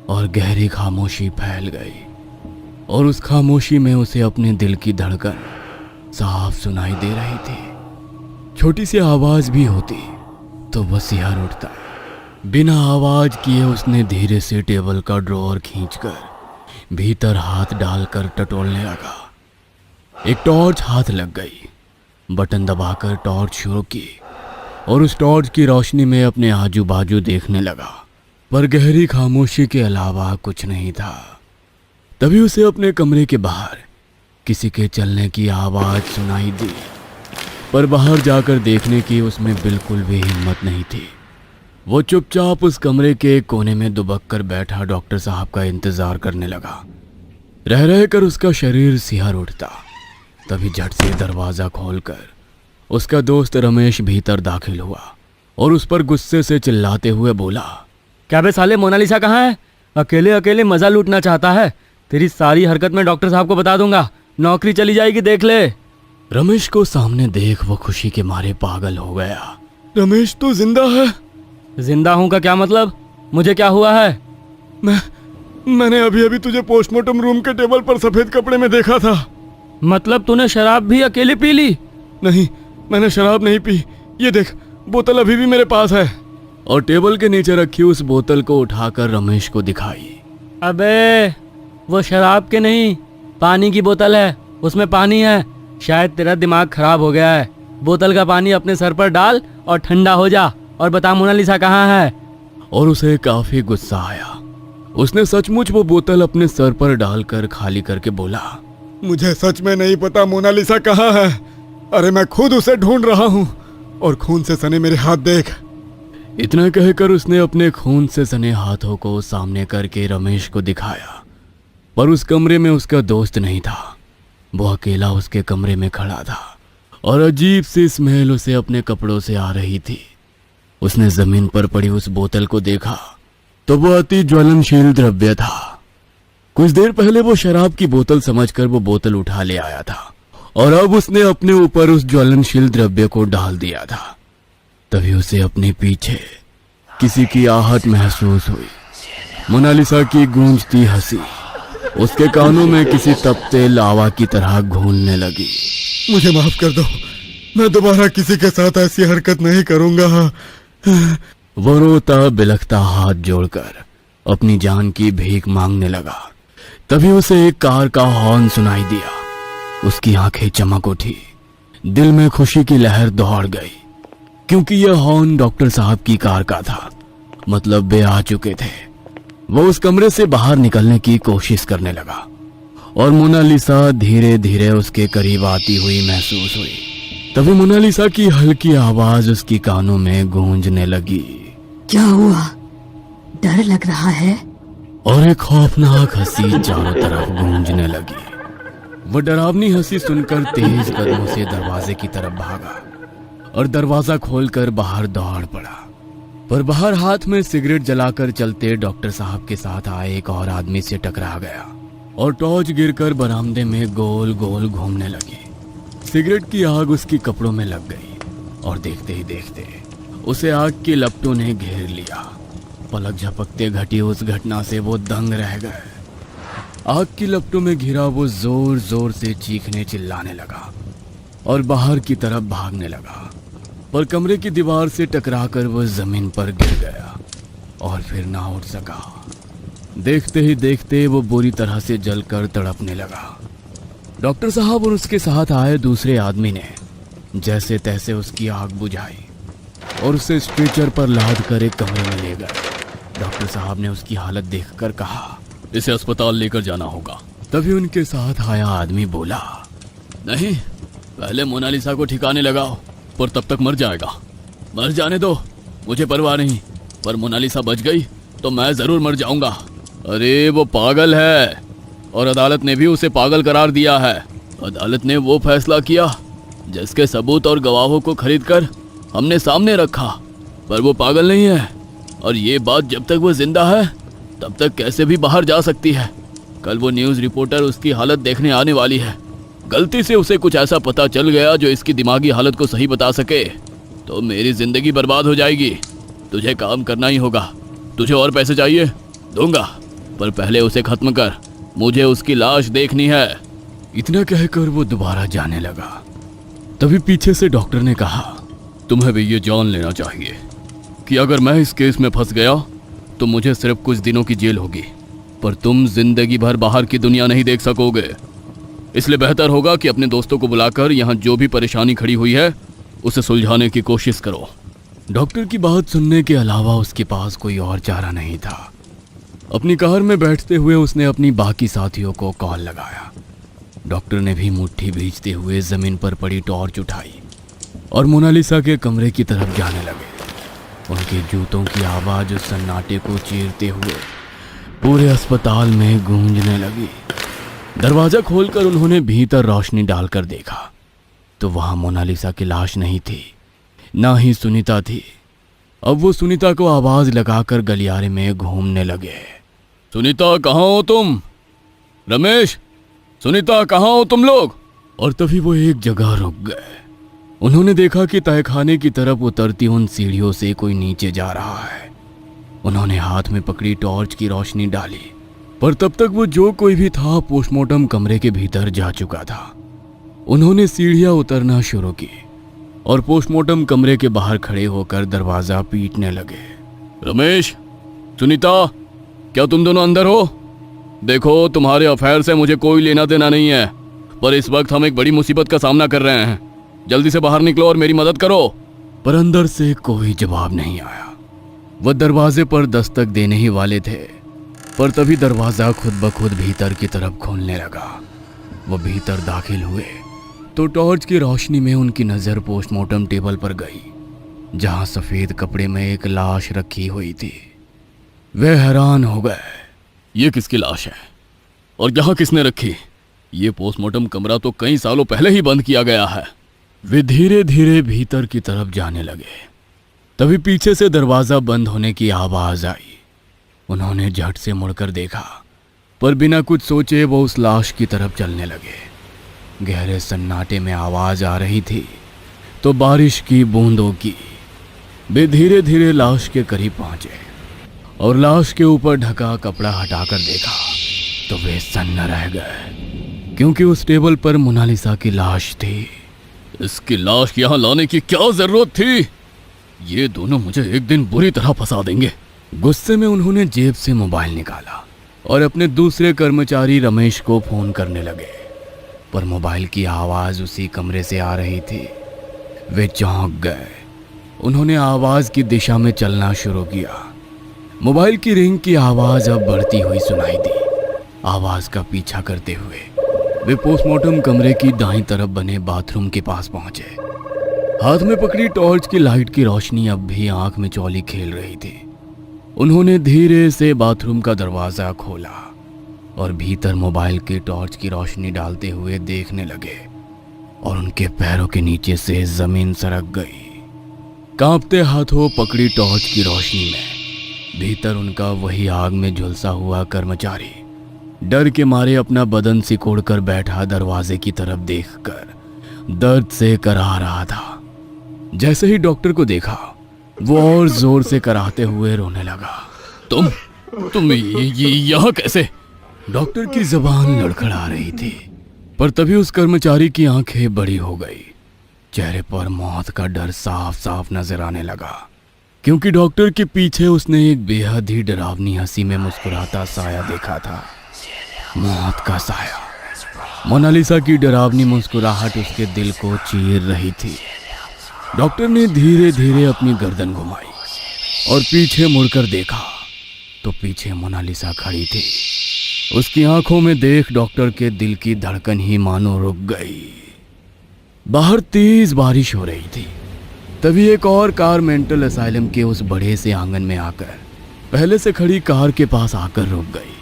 [SPEAKER 1] और गहरी खामोशी फैल गई, और उस खामोशी में उसे अपने दिल की धड़कन साफ सुनाई दे रही थी। छोटी सी आवाज भी होती तो वो सिहर उठता। बिना आवाज किए उसने धीरे से टेबल का ड्रॉअर खींचकर भीतर हाथ डालकर टटोलने लगा। एक टॉर्च हाथ लग गई, बटन दबाकर टॉर्च शुरू की और उस टॉर्च की रोशनी में अपने आजू बाजू देखने लगा, पर गहरी खामोशी के अलावा कुछ नहीं था। तभी उसे अपने कमरे के बाहर किसी के चलने की आवाज सुनाई दी, पर बाहर जाकर देखने की उसमें बिल्कुल भी हिम्मत नहीं थी। वो चुपचाप उस कमरे के एक कोने में दुबक कर बैठा डॉक्टर साहब का इंतजार करने लगा। रह रहकर उसका शरीर सिहर उठता। तभी झट से दरवाजा खोलकर उसका दोस्त रमेश भीतर दाखिल हुआ और उस पर गुस्से से चिल्लाते हुए बोला,
[SPEAKER 3] क्या बे साले, मोनालिसा कहाँ है? अकेले अकेले मजा लूटना चाहता है? तेरी सारी हरकत मैं डॉक्टर साहब को बता दूंगा, नौकरी चली जाएगी, देख ले।
[SPEAKER 1] रमेश को सामने देख वो खुशी के मारे पागल हो गया।
[SPEAKER 4] रमेश तू जिंदा है?
[SPEAKER 3] जिंदा हूं का क्या मतलब? मुझे क्या हुआ है?
[SPEAKER 4] मैंने अभी अभी तुझे पोस्टमार्टम रूम के टेबल पर सफेद कपड़े में देखा था।
[SPEAKER 3] मतलब तूने शराब भी अकेले पी ली?
[SPEAKER 4] नहीं, मैंने शराब नहीं पी। ये देख, बोतल अभी भी मेरे पास है।
[SPEAKER 1] और टेबल के नीचे रखी उस बोतल को उठाकर रमेश को दिखाई।
[SPEAKER 3] अबे वो शराब के नहीं, पानी की बोतल है, उसमें पानी है। शायद तेरा दिमाग खराब हो गया है। बोतल का पानी अपने सर पर डाल और ठंडा हो जा और बता मोनालिसा कहाँ है।
[SPEAKER 1] और उसे काफी गुस्सा आया। उसने सचमुच वो बोतल अपने सर पर डालकर खाली करके बोला,
[SPEAKER 4] मुझे सच में नहीं पता मोनालिसा कहाँ है। अरे मैं खुद उसे ढूंढ रहा हूँ और खून से सने मेरे हाथ देख।
[SPEAKER 1] इतना कहकर उसने अपने खून से सने हाथों को सामने करके रमेश को दिखाया, पर उस कमरे में उसका दोस्त नहीं था। वो अकेला उसके कमरे में खड़ा था और अजीब सी स्मेल उसे अपने कपड़ों से आ रही थी। उसने जमीन पर पड़ी उस बोतल को देखा तो वो अति ज्वलनशील द्रव्य था। कुछ देर पहले वो शराब की बोतल समझकर वो बोतल उठा ले आया था और अब उसने अपने ऊपर उस ज्वलनशील द्रव्य को डाल दिया था। तभी उसे अपने पीछे किसी की आहट महसूस हुई। मोनालिसा की गूंजती हंसी उसके कानों में किसी तपते लावा की तरह घूलने लगी।
[SPEAKER 4] मुझे माफ कर दो, मैं दोबारा किसी के साथ ऐसी हरकत नहीं करूंगा।
[SPEAKER 1] वो रोता बिलखता हाथ जोड़कर अपनी जान की भीख मांगने लगा। तभी उसे एक कार का हॉर्न सुनाई दिया। उसकी आंखें चमक उठी, दिल में खुशी की लहर दौड़ गई, क्योंकि यह हॉर्न डॉक्टर साहब की कार का था। मतलब वे आ चुके थे। वो उस कमरे से बाहर निकलने की कोशिश करने लगा और मोनालिसा धीरे धीरे उसके करीब आती हुई महसूस हुई। तभी मोनालिसा की हल्की आवाज उसकी कानों में गूंजने लगी
[SPEAKER 2] क्या हुआ? डर लग रहा है?
[SPEAKER 1] और एक खौफनाक हंसी चारों तरफ गूंजने लगी। वो डरावनी हंसी सुनकर तेज कदमों से दरवाजे की तरफ भागा और दरवाजा खोलकर बाहर दौड़ पड़ा। पर बाहर हाथ में सिगरेट जलाकर चलते डॉक्टर साहब के साथ आए एक और आदमी से टकरा गया और टॉर्च गिरकर बरामदे में गोल गोल घूमने लगी। सिगरेट की आग उसकी कपड़ों में लग गई और देखते ही देखते उसे आग की लपटों ने घेर लिया। पलक झपकते घटी उस घटना से वो दंग रह गए। आग की लपटों में घिरा वो जोर जोर से चीखने चिल्लाने लगा और बाहर की तरफ भागने लगा, पर कमरे की दीवार से टकराकर वो जमीन पर गिर गया और फिर ना उठ सका। देखते ही देखते वो बुरी तरह से जलकर तड़पने लगा। डॉक्टर साहब और उसके साथ आए दूसरे आदमी ने जैसे तैसे उसकी आग बुझाई और उसे स्ट्रेचर पर लाद कर एक कमरे में ले गए। डॉक्टर साहब ने उसकी हालत देखकर कहा, इसे अस्पताल लेकर जाना होगा। तभी उनके साथ आया आदमी बोला, नहीं, पहले मोनालिसा को ठिकाने लगाओ, पर तब तक मर जाएगा। मर जाने दो, मुझे परवाह नहीं, पर मोनालिसा बच गई तो मैं जरूर मर जाऊंगा। अरे वो पागल है और अदालत ने भी उसे पागल करार दिया है। अदालत ने वो फैसला किया जिसके सबूत और गवाहों को खरीदकर हमने सामने रखा, पर वो पागल नहीं है और ये बात जब तक वो जिंदा है तब तक कैसे भी बाहर जा सकती है। कल वो न्यूज़ रिपोर्टर उसकी हालत देखने आने वाली है। गलती से उसे कुछ ऐसा पता चल गया जो इसकी दिमागी हालत को सही बता सके तो मेरी जिंदगी बर्बाद हो जाएगी। तुझे काम करना ही होगा। तुझे और पैसे चाहिए? दूंगा, पर पहले उसे खत्म कर। मुझे उसकी लाश देखनी है। इतना कहकर वो दोबारा जाने लगा। तभी पीछे से डॉक्टर ने कहा, तुम्हें भी ये जान लेना चाहिए कि अगर मैं इस केस में फंस गया तो मुझे सिर्फ कुछ दिनों की जेल होगी, पर तुम जिंदगी भर बाहर की दुनिया नहीं देख सकोगे। इसलिए बेहतर होगा कि अपने दोस्तों को बुलाकर यहाँ जो भी परेशानी खड़ी हुई है उसे सुलझाने की कोशिश करो। डॉक्टर की बात सुनने के अलावा उसके पास कोई और चारा नहीं था। अपनी कार में बैठते हुए उसने अपनी बाकी साथियों को कॉल लगाया। डॉक्टर ने भी मुट्ठी भींचते हुए जमीन पर पड़ी टॉर्च उठाई और मोनालिसा के कमरे की तरफ जाने लगे। उनके जूतों की आवाज उस सन्नाटे को चीरते हुए पूरे अस्पताल में गूंजने लगी। दरवाजा खोलकर उन्होंने भीतर रोशनी डालकर देखा तो वहां मोनालिसा की लाश नहीं थी, ना ही सुनीता थी। अब वो सुनीता को आवाज लगाकर गलियारे में घूमने लगे। सुनीता, कहाँ हो तुम? रमेश, सुनीता, कहाँ हो तुम लोग? और तभी वो एक जगह रुक गए। उन्होंने देखा कि तहखाने की तरफ उतरती उन सीढ़ियों से कोई नीचे जा रहा है। उन्होंने हाथ में पकड़ी टॉर्च की रोशनी डाली, पर तब तक वो जो कोई भी था पोस्टमार्टम कमरे के भीतर जा चुका था। उन्होंने सीढ़ियां उतरना शुरू की और पोस्टमार्टम कमरे के बाहर खड़े होकर दरवाजा पीटने लगे। रमेश, सुनीता, क्या तुम दोनों अंदर हो? देखो, तुम्हारे अफेयर से मुझे कोई लेना देना नहीं है, पर इस वक्त हम एक बड़ी मुसीबत का सामना कर रहे हैं। जल्दी से बाहर निकलो और मेरी मदद करो। पर अंदर से कोई जवाब नहीं आया। वह दरवाजे पर दस्तक देने ही वाले थे, पर तभी दरवाजा खुद ब खुद भीतर की तरफ खोलने लगा। वह भीतर दाखिल हुए तो टॉर्च की रोशनी में उनकी नज़र पोस्टमार्टम टेबल पर गई, जहां सफ़ेद कपड़े में एक लाश रखी हुई थी। वे हैरान हो गए। ये किसकी लाश है और यहाँ किसने रखी? ये पोस्टमार्टम कमरा तो कई सालों पहले ही बंद किया गया है। वे धीरे धीरे भीतर की तरफ जाने लगे। तभी पीछे से दरवाजा बंद होने की आवाज आई। उन्होंने झट से मुड़कर देखा, पर बिना कुछ सोचे वो उस लाश की तरफ चलने लगे। गहरे सन्नाटे में आवाज आ रही थी तो बारिश की बूंदों की। वे धीरे धीरे लाश के करीब पहुंचे और लाश के ऊपर ढका कपड़ा हटाकर देखा तो वे सन्न रह गए, क्योंकि उस टेबल पर मोनालिसा की लाश थी। इसकी लाश यहाँ लाने की क्या जरूरत थी? ये दोनों मुझे एक दिन बुरी तरह फंसा देंगे। गुस्से में उन्होंने जेब से मोबाइल निकाला और अपने दूसरे कर्मचारी रमेश को फोन करने लगे, पर मोबाइल की आवाज उसी कमरे से आ रही थी। वे चौंक गए। उन्होंने आवाज की दिशा में चलना शुरू किया। मोबाइल की रिंग की आवाज अब बढ़ती हुई सुनाई दी। आवाज का पीछा करते हुए वे पोस्टमार्टम कमरे की दाईं तरफ बने बाथरूम के पास पहुंचे। हाथ में पकड़ी टॉर्च की लाइट की रोशनी अब भी आंख में चौली खेल रही थी। उन्होंने धीरे से बाथरूम का दरवाजा खोला और भीतर मोबाइल की टॉर्च की रोशनी डालते हुए देखने लगे और उनके पैरों के नीचे से जमीन सरक गई। कांपते हाथों पकड़ी टॉर्च की रोशनी में भीतर उनका वही आग में झुलसा हुआ कर्मचारी डर के मारे अपना बदन सिकोड़कर बैठा दरवाजे की तरफ देखकर दर्द से कराह रहा था। जैसे ही डॉक्टर को देखा वो और जोर से कराहते हुए रोने लगा। तुम यहाँ कैसे? डॉक्टर की जबान लड़खड़ा रही थी, पर तभी उस कर्मचारी की आंखें बड़ी हो गई। चेहरे पर मौत का डर साफ साफ नजर आने लगा, क्योंकि डॉक्टर के पीछे उसने एक बेहद ही डरावनी हंसी में मुस्कुराता साया देखा था। मौत का साया। मोनालिसा की डरावनी मुस्कुराहट उसके दिल को चीर रही थी। डॉक्टर ने धीरे धीरे अपनी गर्दन घुमाई और पीछे मुड़कर देखा तो पीछे मोनालिसा खड़ी थी। उसकी आंखों में देख डॉक्टर के दिल की धड़कन ही मानो रुक गई। बाहर तेज बारिश हो रही थी। तभी एक और कार मेंटल असाइलम के उस बड़े से आंगन में आकर पहले से खड़ी कार के पास आकर रुक गई।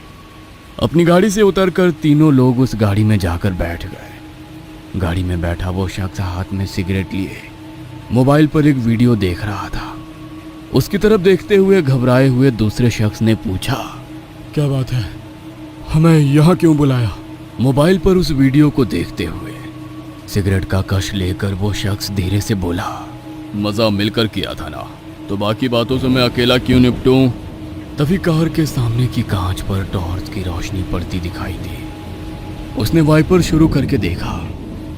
[SPEAKER 1] अपनी गाड़ी से उतरकर तीनों लोग उस गाड़ी में जाकर बैठ गए। गाड़ी में बैठा वो शख्स हाथ में सिगरेट लिए मोबाइल पर एक वीडियो देख रहा था। उसकी तरफ देखते हुए घबराए हुए दूसरे शख्स ने पूछा,
[SPEAKER 4] क्या बात है, हमें यहाँ क्यों बुलाया?
[SPEAKER 1] मोबाइल पर उस वीडियो को देखते हुए सिगरेट का कश लेकर वो शख्स धीरे से बोला, मजा मिलकर किया था ना, तो बाकी बातों से मैं अकेला क्यों निपटूं? तभी कार के सामने की कांच पर टॉर्च की रोशनी पड़ती दिखाई दी। उसने वाइपर शुरू करके देखा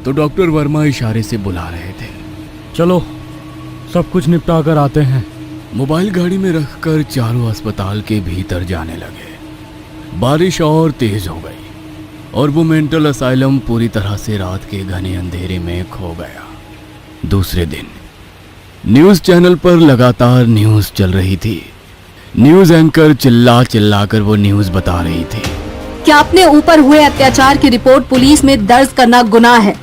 [SPEAKER 1] तो डॉक्टर वर्मा इशारे से बुला रहे थे।
[SPEAKER 3] चलो सब कुछ निपटा कर आते हैं।
[SPEAKER 1] मोबाइल गाड़ी में रखकर चारों अस्पताल के भीतर जाने लगे। बारिश और तेज हो गई और वो मेंटल असाइलम पूरी तरह से रात के घने अंधेरे में खो गया। दूसरे दिन न्यूज़ चैनल पर लगातार न्यूज़ चल रही थी। न्यूज़ एंकर चिल्ला चिल्ला कर वो न्यूज़ बता रही थी।
[SPEAKER 2] क्या अपने ऊपर हुए अत्याचार की रिपोर्ट पुलिस में दर्ज करना गुनाह है?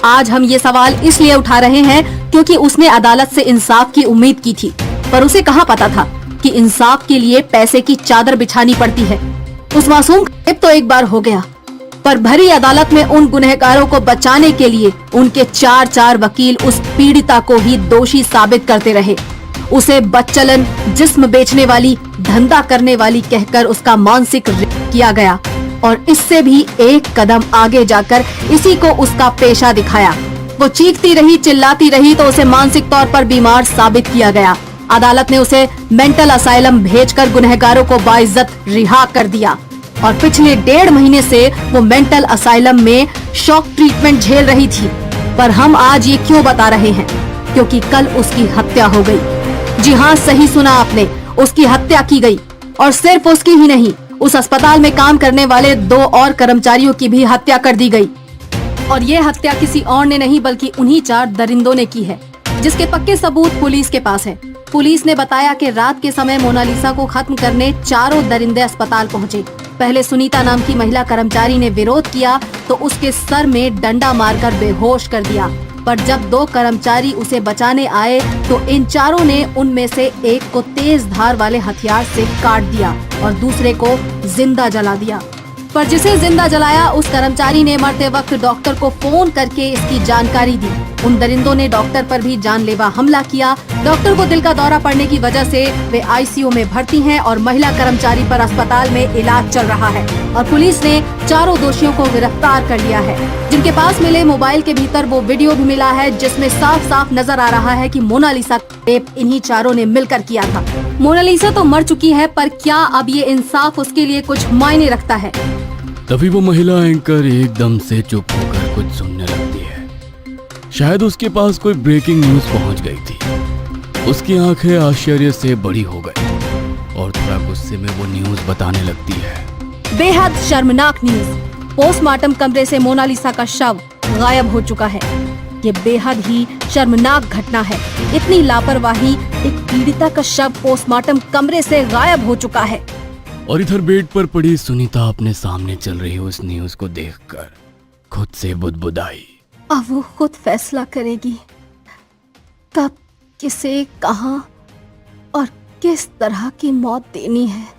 [SPEAKER 2] आज हम ये सवाल इसलिए उठा रहे हैं क्योंकि उसने अदालत से इंसाफ की उम्मीद की थी, पर उसे कहाँ पता था कि इंसाफ के लिए पैसे की चादर बिछानी पड़ती है। उस मासूम का रेप तो एक बार हो गया, पर भरी अदालत में उन गुनहगारों को बचाने के लिए उनके चार वकील उस पीड़िता को ही दोषी साबित करते रहे। उसे बदचलन, जिस्म बेचने वाली, धंधा करने वाली कहकर उसका मानसिक रेप किया गया और इससे भी एक कदम आगे जाकर इसी को उसका पेशा दिखाया। वो चीखती रही, चिल्लाती रही तो उसे मानसिक तौर पर बीमार साबित किया गया। अदालत ने उसे मेंटल असाइलम भेजकर गुनहगारों को बाइज्जत रिहा कर दिया और पिछले 1.5 महीने से वो मेंटल असाइलम में शॉक ट्रीटमेंट झेल रही थी। पर हम आज ये क्यों बता रहे हैं? क्योंकि कल उसकी हत्या हो गई। जी हाँ, सही सुना आपने, उसकी हत्या की गई। और सिर्फ उसकी ही नहीं, उस अस्पताल में काम करने वाले 2 और कर्मचारियों की भी हत्या कर दी गई। और ये हत्या किसी और ने नहीं बल्कि उन्हीं 4 दरिंदों ने की है, जिसके पक्के सबूत पुलिस के पास है। पुलिस ने बताया कि रात के समय मोनालिसा को खत्म करने 4 दरिंदे अस्पताल पहुंचे। पहले सुनीता नाम की महिला कर्मचारी ने विरोध किया तो उसके सर में डंडा मारकर बेहोश कर दिया, पर जब 2 कर्मचारी उसे बचाने आए तो इन 4 ने उनमें से एक को तेज धार वाले हथियार से काट दिया और दूसरे को जिंदा जला दिया। पर जिसे जिंदा जलाया उस कर्मचारी ने मरते वक्त डॉक्टर को फोन करके इसकी जानकारी दी। उन दरिंदों ने डॉक्टर पर भी जानलेवा हमला किया। डॉक्टर को दिल का दौरा पड़ने की वजह से वे आईसीयू में भर्ती हैं और महिला कर्मचारी पर अस्पताल में इलाज चल रहा है। और पुलिस ने 4 दोषियों को गिरफ्तार कर लिया है, जिनके पास मिले मोबाइल के भीतर वो वीडियो भी मिला है जिसमें साफ साफ नजर आ रहा है कि मोनालिसा का रेप इन्हीं 4 ने मिलकर किया था। मोनालिसा तो मर चुकी है, पर क्या अब ये इंसाफ उसके लिए कुछ मायने रखता है?
[SPEAKER 1] तभी वो महिला एंकर एकदम से चुप होकर कुछ सुनने लगती है। शायद उसके पास कोई ब्रेकिंग न्यूज पहुंच गई थी। उसकी आंखें आश्चर्य से बड़ी हो गई और थोड़ा गुस्से में वो न्यूज बताने लगती है।
[SPEAKER 2] बेहद शर्मनाक न्यूज। पोस्टमार्टम कमरे से मोनालिसा का शव गायब हो चुका है। ये बेहद ही शर्मनाक घटना है। इतनी लापरवाही, एक पीड़िता का शव पोस्टमार्टम कमरे से गायब हो चुका है।
[SPEAKER 1] और इधर बेड पर पड़ी सुनीता अपने सामने चल रही उस न्यूज को देखकर खुद से बुदबुदाई।
[SPEAKER 2] अब वो खुद फैसला करेगी कब, किसे, कहाँ और किस तरह की मौत देनी है।